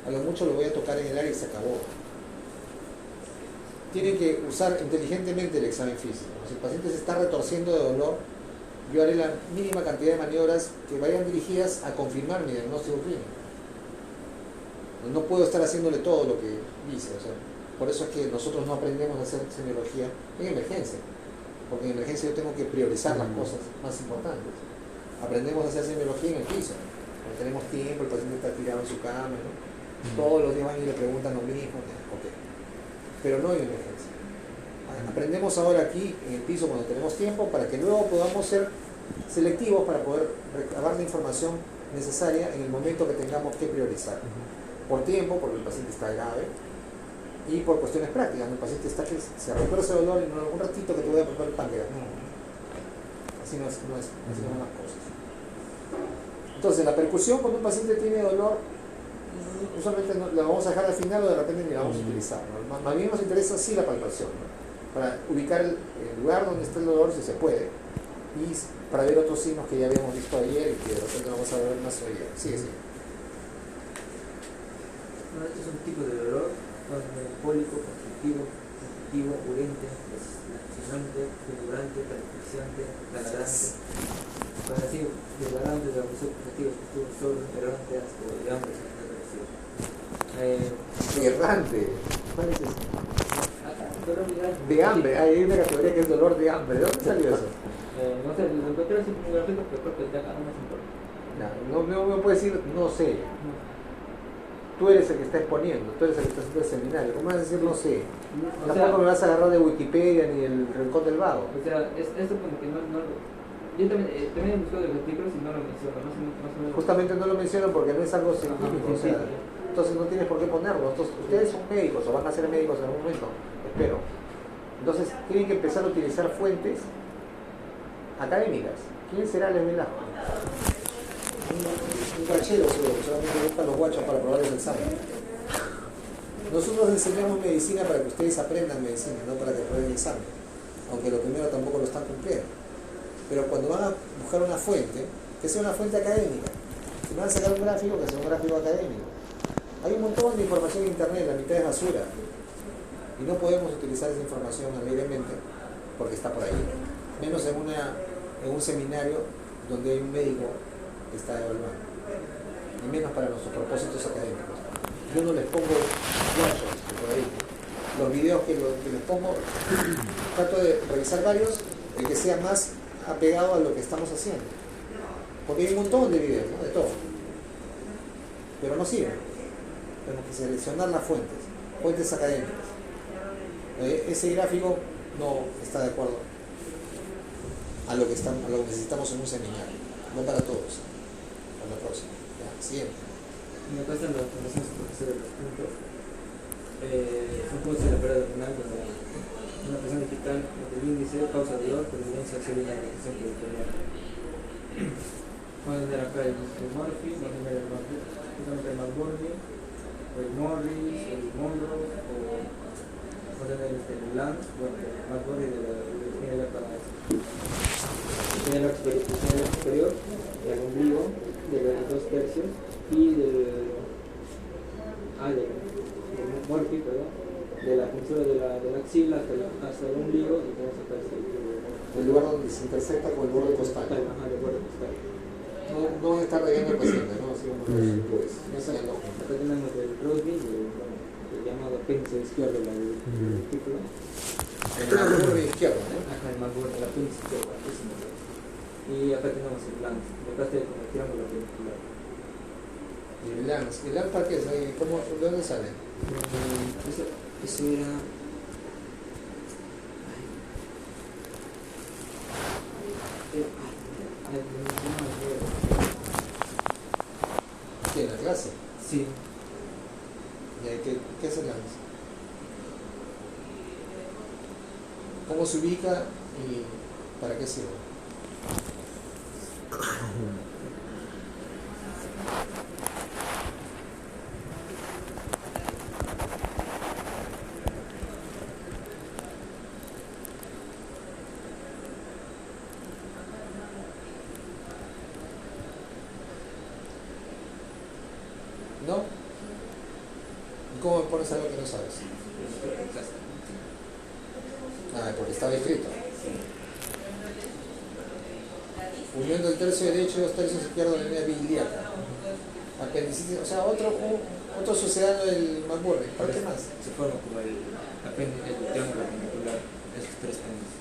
A lo mucho lo voy a tocar en el área y se acabó. Tienen que usar inteligentemente el examen físico. Si el paciente se está retorciendo de dolor, yo haré la mínima cantidad de maniobras que vayan dirigidas a confirmar mi diagnóstico clínico. No puedo estar haciéndole todo lo que dice. O sea, por eso es que nosotros no aprendemos a hacer semiología en emergencia. Porque en emergencia yo tengo que priorizar las cosas más importantes. Aprendemos a hacer semiología en el piso. Cuando tenemos tiempo, el paciente está tirado en su cama, ¿no? Todos los días van y le preguntan lo mismo. Okay. Pero no en emergencia. Aprendemos ahora aquí en el piso cuando tenemos tiempo para que luego podamos ser selectivos para poder recabar la información necesaria en el momento que tengamos que priorizar. Por tiempo, porque el paciente está grave, y por cuestiones prácticas. El paciente está que se retuerce ese dolor y no un ratito que te voy a preparar el páncreas. No. Así no son las cosas. Entonces, la percusión cuando un paciente tiene dolor, usualmente la vamos a dejar al final o de repente ni la vamos a utilizar, ¿no? Más bien nos interesa sí la palpación, ¿no? Para ubicar el lugar donde está el dolor si se puede y para ver otros signos que ya habíamos visto ayer y que de repente vamos a ver más hoy día. Sigue. Bueno, este es un tipo de dolor cólico, constrictivo, urente, laxante, fulgurante, calcificante, taladrante, parasivo, desgarrante, de abuso positivo, solo, errante, asco, de hambre, Errante. ¿Cuál es eso? dolor De hambre. Hay una categoría que es dolor de hambre. ¿De dónde salió eso? no sé, lo encontré así muy gráfico, pero creo que de acá no me importa. No me puede decir, no sé. tú eres el que está exponiendo, tú eres el que está haciendo el seminario. ¿Cómo vas a decir, no sé? O Tampoco sea, me vas a agarrar de Wikipedia ni el Rincón del Vago. o sea, esto como que no yo también he buscado los artículos y no lo menciono, más o menos. Justamente no lo menciono porque no es algo científico, o sea, entonces no tienes por qué ponerlo. Entonces, ustedes son médicos o van a ser médicos en algún momento, espero. Entonces tienen que empezar a utilizar fuentes académicas. ¿Quién será el Velasco? Un cachero seguro, que solamente busca los guachos para probarles el examen. Nosotros enseñamos medicina para que ustedes aprendan medicina, no para que prueben el examen. Aunque lo primero tampoco lo están cumpliendo. Pero cuando van a buscar una fuente, que sea una fuente académica. Si van a sacar un gráfico, que sea un gráfico académico. Hay un montón de información en internet, la mitad es basura. Y no podemos utilizar esa información alegremente porque está por ahí. Menos en un seminario donde hay un médico que está evaluando. Y menos para nuestros propósitos académicos. Yo no les pongo guachos por ahí. Los videos que les pongo, trato de revisar varios, el que sea más apegado a lo que estamos haciendo. Porque hay un montón de videos, ¿no? De todo. Pero no sirven. Tenemos que seleccionar las fuentes académicas. Ese gráfico no está de acuerdo a lo que necesitamos en un seminario, no para todos. Para la próxima. Ya, siguiente. Me cuestan las fundaciones profesores de los puntos. Son puntos de la periodo final donde una presión digital del índice, causa de dolor, tendencia a hacer una reacción peritoneal. Vamos a tener acá el Murphy, vamos a tener el McBurney, o el Morris, o el Monroe, o vamos a tener el Lance, bueno, el McBurney de la ingeniería para eso. Tiene el superior, el ombligo, de los 2 tercios, y del Murphy, perdón, de la cintura de la axila hasta el ombligo, y tenemos acá El lugar donde se intersecta con el borde costal. Ajá, el borde costal. No van a estar rayando al paciente, ¿no? Así como pues, no enseñando. Acá tenemos el Crosby, el llamado apéndice izquierdo de la vesícula. En la curva izquierda, ¿no? Acá el McBurney, el apéndice izquierdo. Y acá tenemos el Lance, acá está con el triángulo apendicular. El Lance. ¿El Lance para qué es? ¿De dónde sale? Eso era... ¿Qué? ¿En la clase? Sí. ¿Qué es el Lance? ¿Cómo se ubica y para qué sirve? ¿No? ¿Y cómo me pones algo que no sabes? Ah, porque estaba escrito. Unión del tercio derecho y 2 tercios izquierdos de la línea ilíaca. Apendicitis, o sea, otro sucedáneo del McBurney. ¿Para qué más? Se forma como el triángulo apendicular, esos 3 apéndices.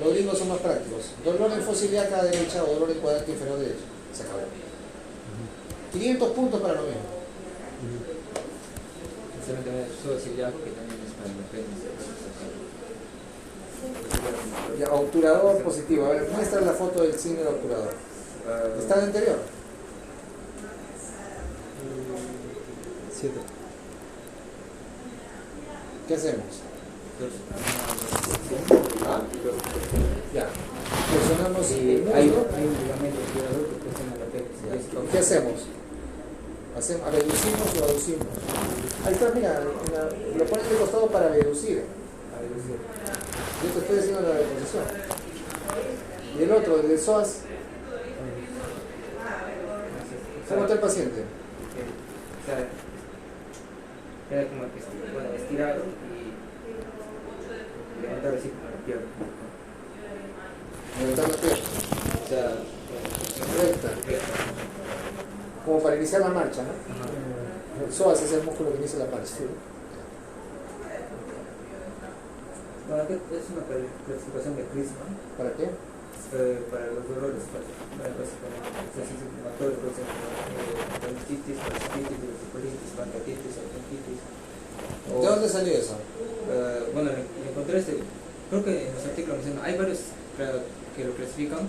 Los gringos son más prácticos. Dolor en fosa ilíaca derecha o dolor en cuadrante inferior derecho. Se acabó. 500 puntos para lo mismo. También el psoas ilíaco, que también es para el apéndice. Ya, obturador positivo. A ver, muestra la foto del signo del obturador. ¿Está en el anterior? 7. ¿Qué hacemos? ¿Ah? Ya. Presionamos el Hay muslo. un ligamento obturador que presiona el apéndice. ¿Qué hacemos? ¿Reducimos o aducimos? Ahí está, mira, lo pones de costado para reducir. Yo te estoy diciendo la reposición. Y el otro, el de psoas. ¿Cómo está el paciente? O sea, era como que estirado y levantar así como la pierna. Levantar la pierna. O sea, Recta. Como para iniciar la marcha, ¿no? El psoas es el músculo que inicia la marcha. bueno, aquí es una clasificación de Prisma. ¿Para qué? para los dolores, para procesos inflamatorios, puede ser apendicitis, fasciitis, diverticulitis, pancreatitis, bronquitis. ¿De dónde salió eso? Bueno, encontré creo que en los artículos mencionan, hay varios que lo clasifican,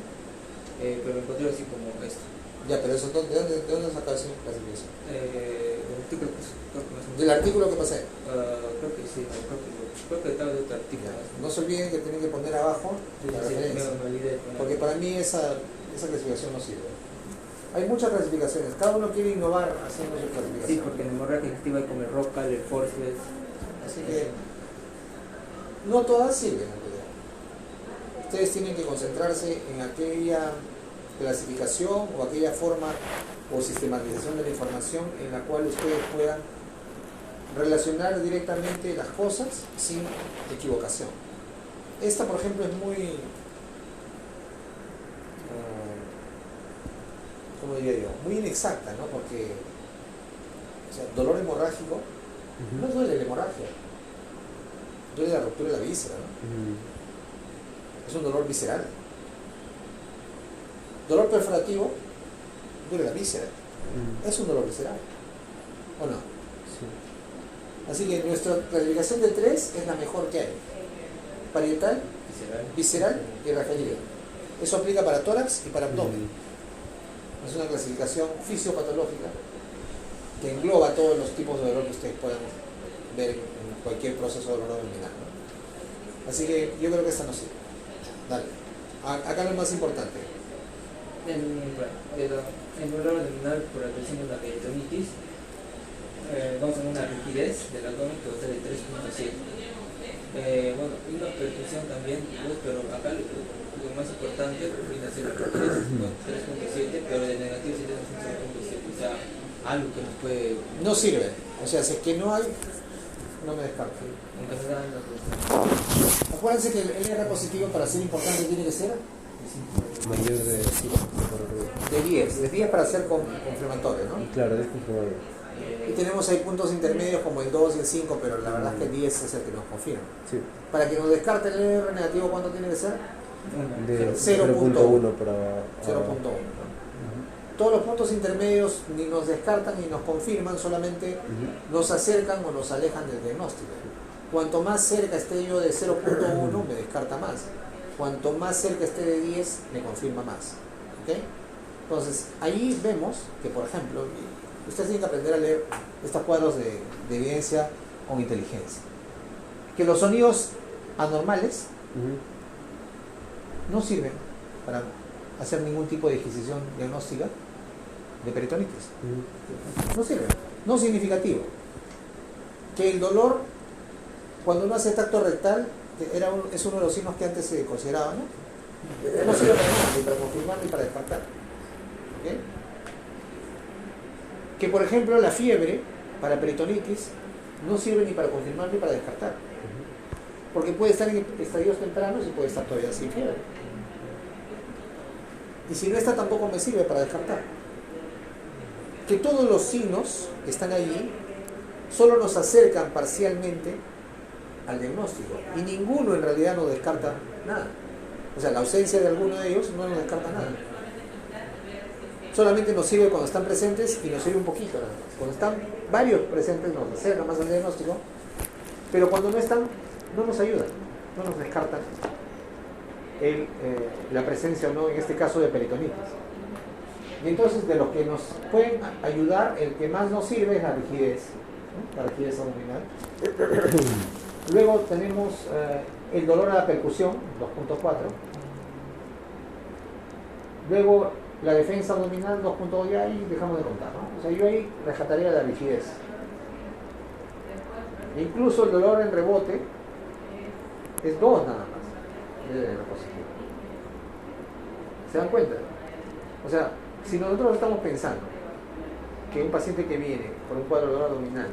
pero encontré así como esto. Ya, pero eso, ¿de dónde sacaste esa clasificación? El artículo, pues, creo que Del artículo que pasé. creo que sí, creo que estaba de otro artículo. No se olviden que tienen que poner abajo la referencia. Me olvidé de poner. Porque para mí esa clasificación no sirve. Hay muchas clasificaciones, cada uno quiere innovar haciendo su clasificación. Sí, porque en hemorragia digestiva hay como el ROCAL, el FORCEBES. Así que no todas sirven en realidad. Ustedes tienen que concentrarse en aquella clasificación o aquella forma o sistematización de la información en la cual ustedes puedan relacionar directamente las cosas sin equivocación. Esta, por ejemplo, es muy, ¿cómo diría yo? Muy inexacta, ¿no? Porque, o sea, dolor hemorrágico no duele la hemorragia, duele la ruptura de la víscera, ¿no? Es un dolor visceral. Dolor perforativo duele la víscera, es un dolor visceral, ¿o no? Sí. Así que nuestra clasificación de 3 es la mejor que hay: parietal, visceral y raquidio. Eso aplica para tórax y para abdomen. Es una clasificación fisiopatológica que engloba todos los tipos de dolor que ustedes puedan ver en cualquier proceso de dolor abdominal, ¿no? Así que yo creo que esta no sirve. Dale. Acá lo más importante. El dolor abdominal por la presión de la peritonitis, vamos a una rigidez del abdomen que va a ser de 3.7. Bueno, una percusión también, pero acá lo más importante viene a ser la rigidez con 3.7, pero de negativo si tenemos un 0.7, o sea, algo que nos puede... No sirve. O sea, si es que no hay, no me descarto. Aunque se dan las cosas. Acuérdense que el R positivo para ser importante tiene que ser Mayor de 10. De 10 para ser confirmatorio, ¿no? Claro, es comprobable. Y tenemos ahí puntos intermedios como el 2 y el 5, pero la verdad es que el 10 es el que nos confirma. Sí. Para que nos descarte el R negativo, ¿cuánto tiene que ser? De 0.1 para 0.1. Todos los puntos intermedios ni nos descartan ni nos confirman, solamente nos acercan o nos alejan del diagnóstico. Cuanto más cerca esté yo de 0.1, me descarta más. Cuanto más cerca esté de 10, me confirma más. ¿Ok? Entonces, ahí vemos que, por ejemplo, ustedes tienen que aprender a leer estos cuadros de evidencia con inteligencia. Que los sonidos anormales no sirven para hacer ningún tipo de disquisición diagnóstica de peritonitis. No sirven, no significativo. Que el dolor, cuando uno hace tacto rectal, es uno de los signos que antes se consideraba, ¿no? No sirve para nada, ni para confirmar ni para descartar. ¿Okay? Que, por ejemplo, la fiebre para peritonitis no sirve ni para confirmar ni para descartar. Porque puede estar en estadios tempranos y puede estar todavía sin fiebre. Y si no está, tampoco me sirve para descartar. Que todos los signos que están allí solo nos acercan parcialmente al diagnóstico. Y ninguno en realidad nos descarta nada. O sea, la ausencia de alguno de ellos no nos descarta nada. Solamente nos sirve cuando están presentes y nos sirve un poquito. Cuando están varios presentes nos acerca más al diagnóstico, pero cuando no están, no nos ayudan, no nos descartan la presencia o no, en este caso, de peritonitis. Y entonces, de los que nos pueden ayudar, el que más nos sirve es la rigidez, ¿no? La rigidez abdominal. Luego tenemos el dolor a la percusión, 2.4. Luego la defensa abdominal, 2.2, y ahí dejamos de contar, ¿no? O sea, yo ahí rescataría la rigidez. E incluso el dolor en rebote es 2 nada más de la positivo. ¿Se dan cuenta? O sea, si nosotros estamos pensando que un paciente que viene por un cuadro de dolor abdominal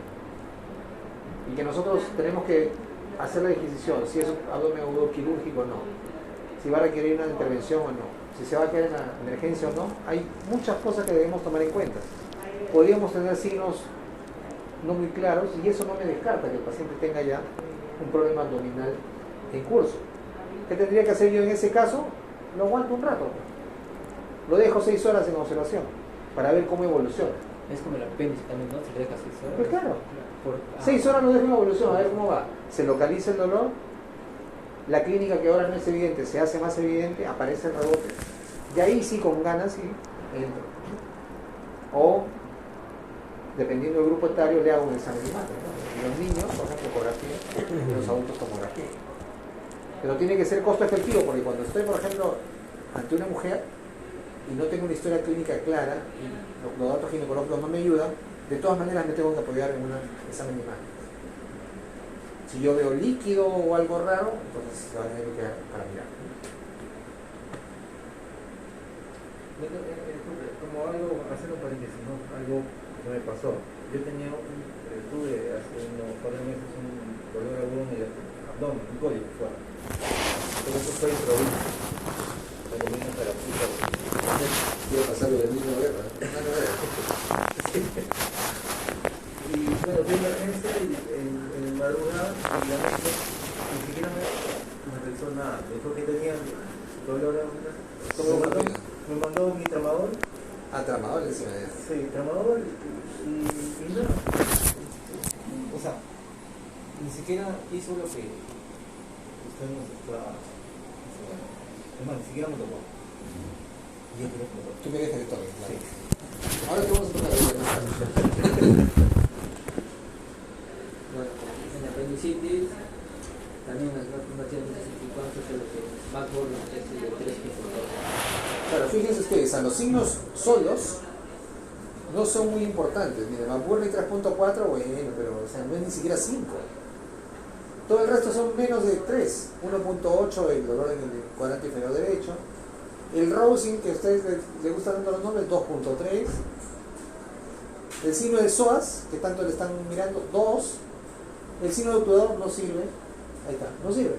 y que nosotros tenemos que hacer la disquisición, si es un abdomen agudo quirúrgico o no, si va a requerir una intervención o no, si se va a quedar en la emergencia o no, hay muchas cosas que debemos tomar en cuenta. Podríamos tener signos no muy claros y eso no me descarta que el paciente tenga ya un problema abdominal en curso. ¿Qué tendría que hacer yo en ese caso? lo aguanto un rato. Lo dejo 6 horas en observación para ver cómo evoluciona. Es como el apéndice también, ¿no? Se le deja 6 horas. Pues claro, Por, 6 horas lo dejo en evolución, a ver cómo va. Se localiza el dolor, la clínica que ahora no es evidente se hace más evidente, aparece el rebote. De ahí sí, con ganas, sí, entro. O, dependiendo del grupo etario, le hago un examen de imagen, ¿no? En los niños, por ejemplo, ecografía, en los adultos, tomografía. Pero tiene que ser costo efectivo, porque cuando estoy, por ejemplo, ante una mujer y no tengo una historia clínica clara, y los datos ginecológicos no me ayudan, de todas maneras me tengo que apoyar en un examen de imagen. Si yo veo líquido o algo raro, entonces se va a tener que quedar para mirar. Como algo, hacer un paréntesis, ¿no? Algo que me pasó. Yo tenía tuve hace unos par de meses un dolor agudo en el abdomen, un cólico fuera. Pero eso fue improviso. Recomiendo para la puta. Quiero pasar lo del niño guerra. Y bueno, fui a emergencia y en madrugada y la noche ni siquiera me revisó nada. Me dijo que tenía dolor abdominal. Me mandó mi tramador. Ah, tramador encima de eso. Sí, tramador y nada. O sea, ni siquiera hizo lo que usted nos está. Es más, ni siquiera me tocó. Y yo creo que me tocó. Tú me dejas de todo. Sí. Ahora te vamos a tocar el bueno, en la apendicitis también las vacunaciones de 64 es lo que más volumen es el de 3.2. Claro, fíjense ustedes, a los signos solos no son muy importantes. Miren, McBurney 3.4, bueno, pero o sea, no es ni siquiera 5. Todo el resto son menos de 3. 1.8 el dolor en el cuadrante inferior derecho. El Rousing, que a ustedes les gustan dando los nombres, 2.3. El signo de psoas, que tanto le están mirando, 2. El signo de obturador no sirve. Ahí está, no sirve.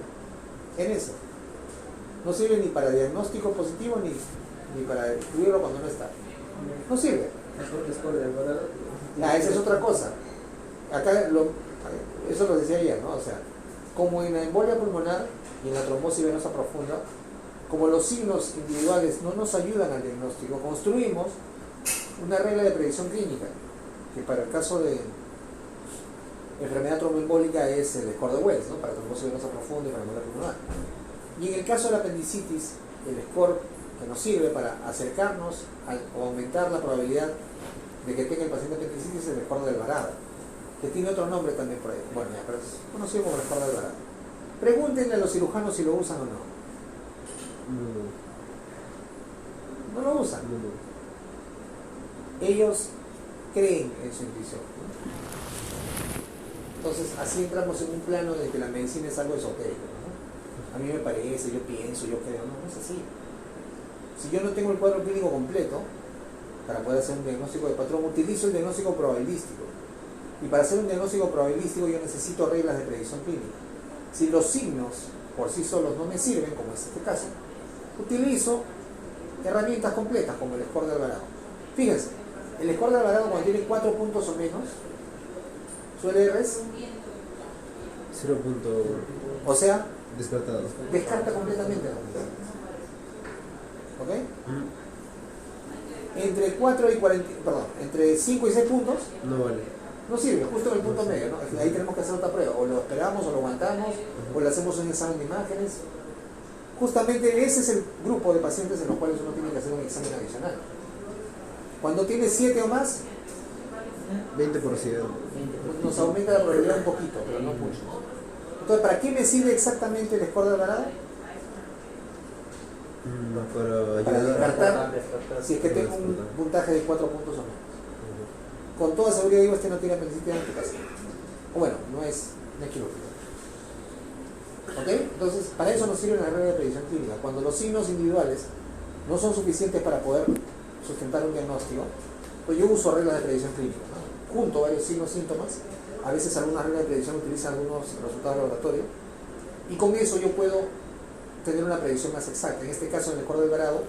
En eso. No sirve ni para diagnóstico positivo ni para excluirlo cuando no está. No sirve. Ah, esa es otra cosa. Acá eso lo decía ayer, ¿no? O sea, como en la embolia pulmonar y en la trombosis venosa profunda, como los signos individuales no nos ayudan al diagnóstico, construimos una regla de predicción clínica, que para el caso de enfermedad tromboembólica es el score de Wells, ¿no? Para trombosis venosa profunda y para embolia pulmonar. Y en el caso de la apendicitis, el score que nos sirve para acercarnos o aumentar la probabilidad de que tenga el paciente apendicitis es el score de Alvarado, que tiene otro nombre también por ahí. Bueno, ya, pero es conocido como el score de Alvarado. Pregúntenle a los cirujanos si lo usan o no. No lo usan. Ellos creen en su intuición. Entonces, así entramos en un plano de que la medicina es algo esotérico, ¿no? A mí me parece, yo pienso, yo creo. No, no es así. Si yo no tengo el cuadro clínico completo, para poder hacer un diagnóstico de patrón, utilizo el diagnóstico probabilístico. Y para hacer un diagnóstico probabilístico yo necesito reglas de predicción clínica. Si los signos por sí solos no me sirven, como es este caso, utilizo herramientas completas como el score de Alvarado. Fíjense, el score de Alvarado cuando tiene 4 puntos o menos, su LR es 0. o sea, Descartado. descarta completamente la medicina. ¿Ok? Entre 4 y 40, perdón, entre 5 y 6 puntos No vale. no sirve, justo en el punto medio, ¿no? Ahí tenemos que hacer otra prueba, o lo esperamos, o lo aguantamos, o le hacemos un examen de imágenes. Justamente ese es el grupo de pacientes en los cuales uno tiene que hacer un examen adicional. Cuando tiene 7 o más, 20%. nos aumenta la probabilidad un poquito, pero no mucho. Entonces, ¿para qué me sirve exactamente el score de Alvarado? Para Para ayudar. descartar si es que tengo un puntaje de 4 puntos o menos. Con toda seguridad digo, este no tiene apendicitis en tu casa. O bueno, no es quirúrgico. ¿Ok? Entonces, para eso nos sirve la regla de predicción clínica. Cuando los signos individuales no son suficientes para poder sustentar un diagnóstico, pues yo uso reglas de predicción clínica, ¿no? Junto varios signos, síntomas. A veces algunas reglas de predicción utilizan algunos resultados de laboratorio. Y con eso yo puedo tener una predicción más exacta. En este caso, en el score de Alvarado,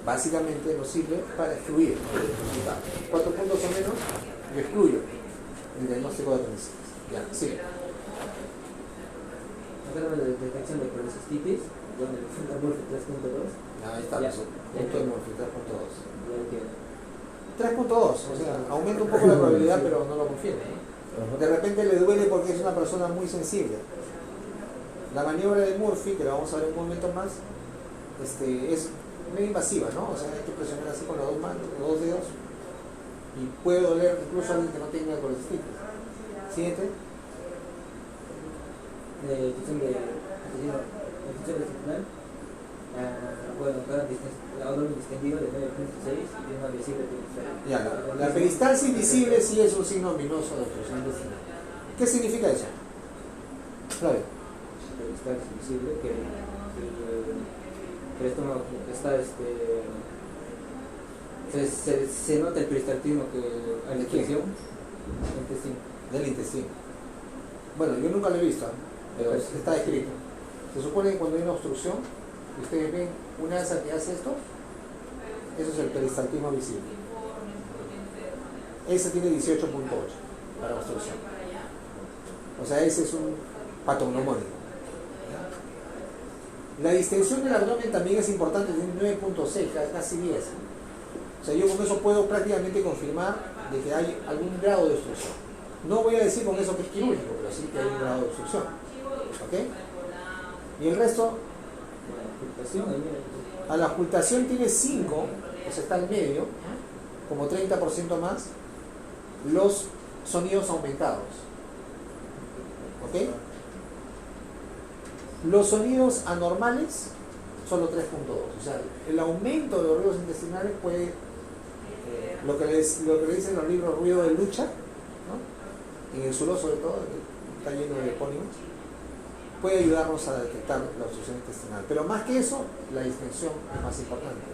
básicamente nos sirve para excluir, ¿no? 4 puntos o menos, yo excluyo el diagnóstico de apendicitis. Ya, sí. Acá de detección de colecistitis, bueno, la Murphy 3.2. Ahí está, Ya. punto de Murphy 3.2. Ya entiendo. 3.2, o sea, aumenta un poco la probabilidad, pero no lo confirma, ¿no? De repente le duele porque es una persona muy sensible. La maniobra de Murphy, que la vamos a ver en un momento más, es medio invasiva, ¿no? O sea, hay que presionar así con las dos manos, con los dos dedos, y puede doler incluso a alguien que no tenga colecitis. Siguiente. Función vestibular. Puede notar abdomen distendido de 9.6 y una visible de Ya, la peristalsis visible sí es un signo ominoso de obstrucción intestinal. ¿Qué significa eso? Flavio. peristalsis visible que el estómago está se nota el peristaltismo que a la infección intestino. Del intestino. Bueno, yo nunca lo he visto, pero está escrito. Se supone que cuando hay una obstrucción, ustedes ven una asa que hace esto, eso es el peristaltismo visible. Ese tiene 18.8 para obstrucción. O sea, ese es un patognomónico. La distensión del abdomen también es importante, tiene 9.6, casi 10. O sea, yo con eso puedo prácticamente confirmar de que hay algún grado de obstrucción. No voy a decir con eso que es quirúrgico, pero sí que hay un grado de obstrucción. ¿Ok? Y el resto, a la ocultación tiene 5, o sea, está al medio, como 30% más, los sonidos aumentados. ¿Ok? Los sonidos anormales, solo 3.2. O sea, el aumento de los ruidos intestinales puede, lo que le dicen los libros, ruido de lucha, ¿no? En el suelo sobre todo, está lleno de epónimos, puede ayudarnos a detectar la obstrucción intestinal. Pero más que eso, la distensión es más importante, ¿no?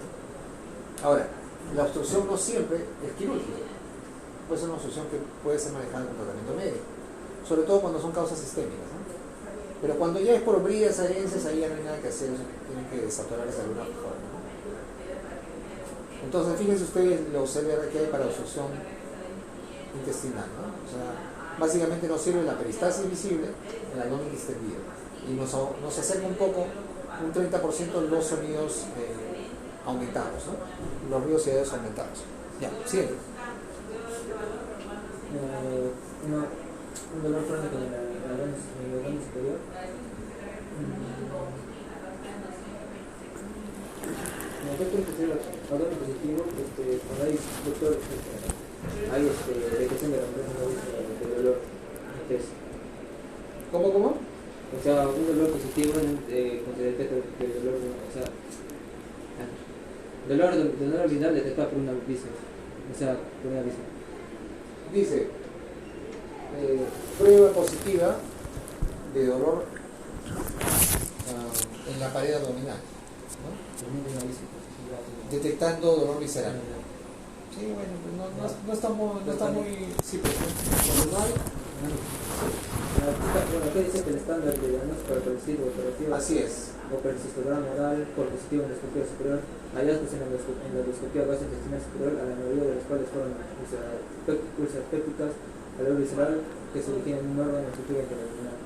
Ahora, la obstrucción no siempre es quirúrgica. Puede ser una obstrucción que puede ser manejada con tratamiento médico, sobre todo cuando son causas sistémicas, ¿no? Pero cuando ya es por bridas, adherencias, ahí ya no hay nada que hacer, tienen que desatorarse de alguna forma, ¿no? Entonces, fíjense ustedes los CBR que hay para obstrucción intestinal, ¿no? O sea, básicamente nos sirve la peristalsis visible, el abdomen distendido, y nos acerca un poco, un 30% los sonidos aumentados, ¿no? Los ruidos y aéreos aumentados. Ya, siguiente. Un dolor crónico en el abdomen superior. ¿Qué tiene que ser el abdomen positivo? Cuando hay detección de la membrana de dolor. Entonces, ¿Cómo? o sea, un dolor positivo cuando se detecta el dolor, o sea, dolor abdominal detectado por una víscera. O sea, por una víscera. Dice, prueba positiva de dolor en la pared abdominal, ¿no? Detectando dolor visceral. Sí, bueno, pues no está muy... Sí, pero normal. Bueno, ¿qué dice que el estándar de diagnóstico para colectivo operativo? Así es. O percistograma oral por positivo en endoscopía superior, hallazgos en la endoscopía gastrointestinal superior, a la mayoría de los cuales fueron úlceras pépticas, dolor visceral que se origina en un órgano de estructura internacional.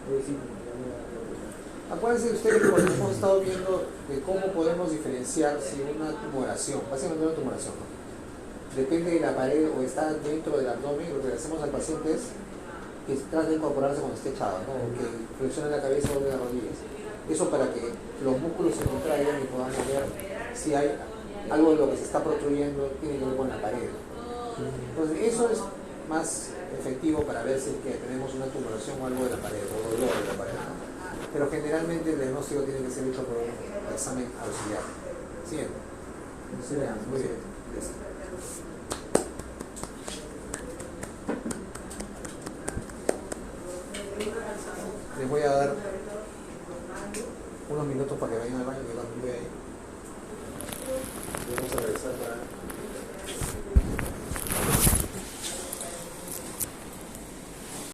Acuérdense ustedes que cuando hemos estado viendo de cómo podemos diferenciar si una tumoración, básicamente una tumoración, ¿no? Depende de la pared o está dentro del abdomen, lo que le hacemos al paciente es que trate de incorporarse cuando esté echado, ¿no? O que flexione la cabeza o de las rodillas. Eso para que los músculos se contraigan y podamos ver si hay algo de lo que se está protrudiendo tiene que ver con la pared. Entonces eso es más efectivo para ver si es que tenemos una tumoración o algo de la pared o dolor de la pared, ¿no? Pero generalmente el diagnóstico tiene que ser hecho por un examen auxiliar. Siguiente. Muy bien.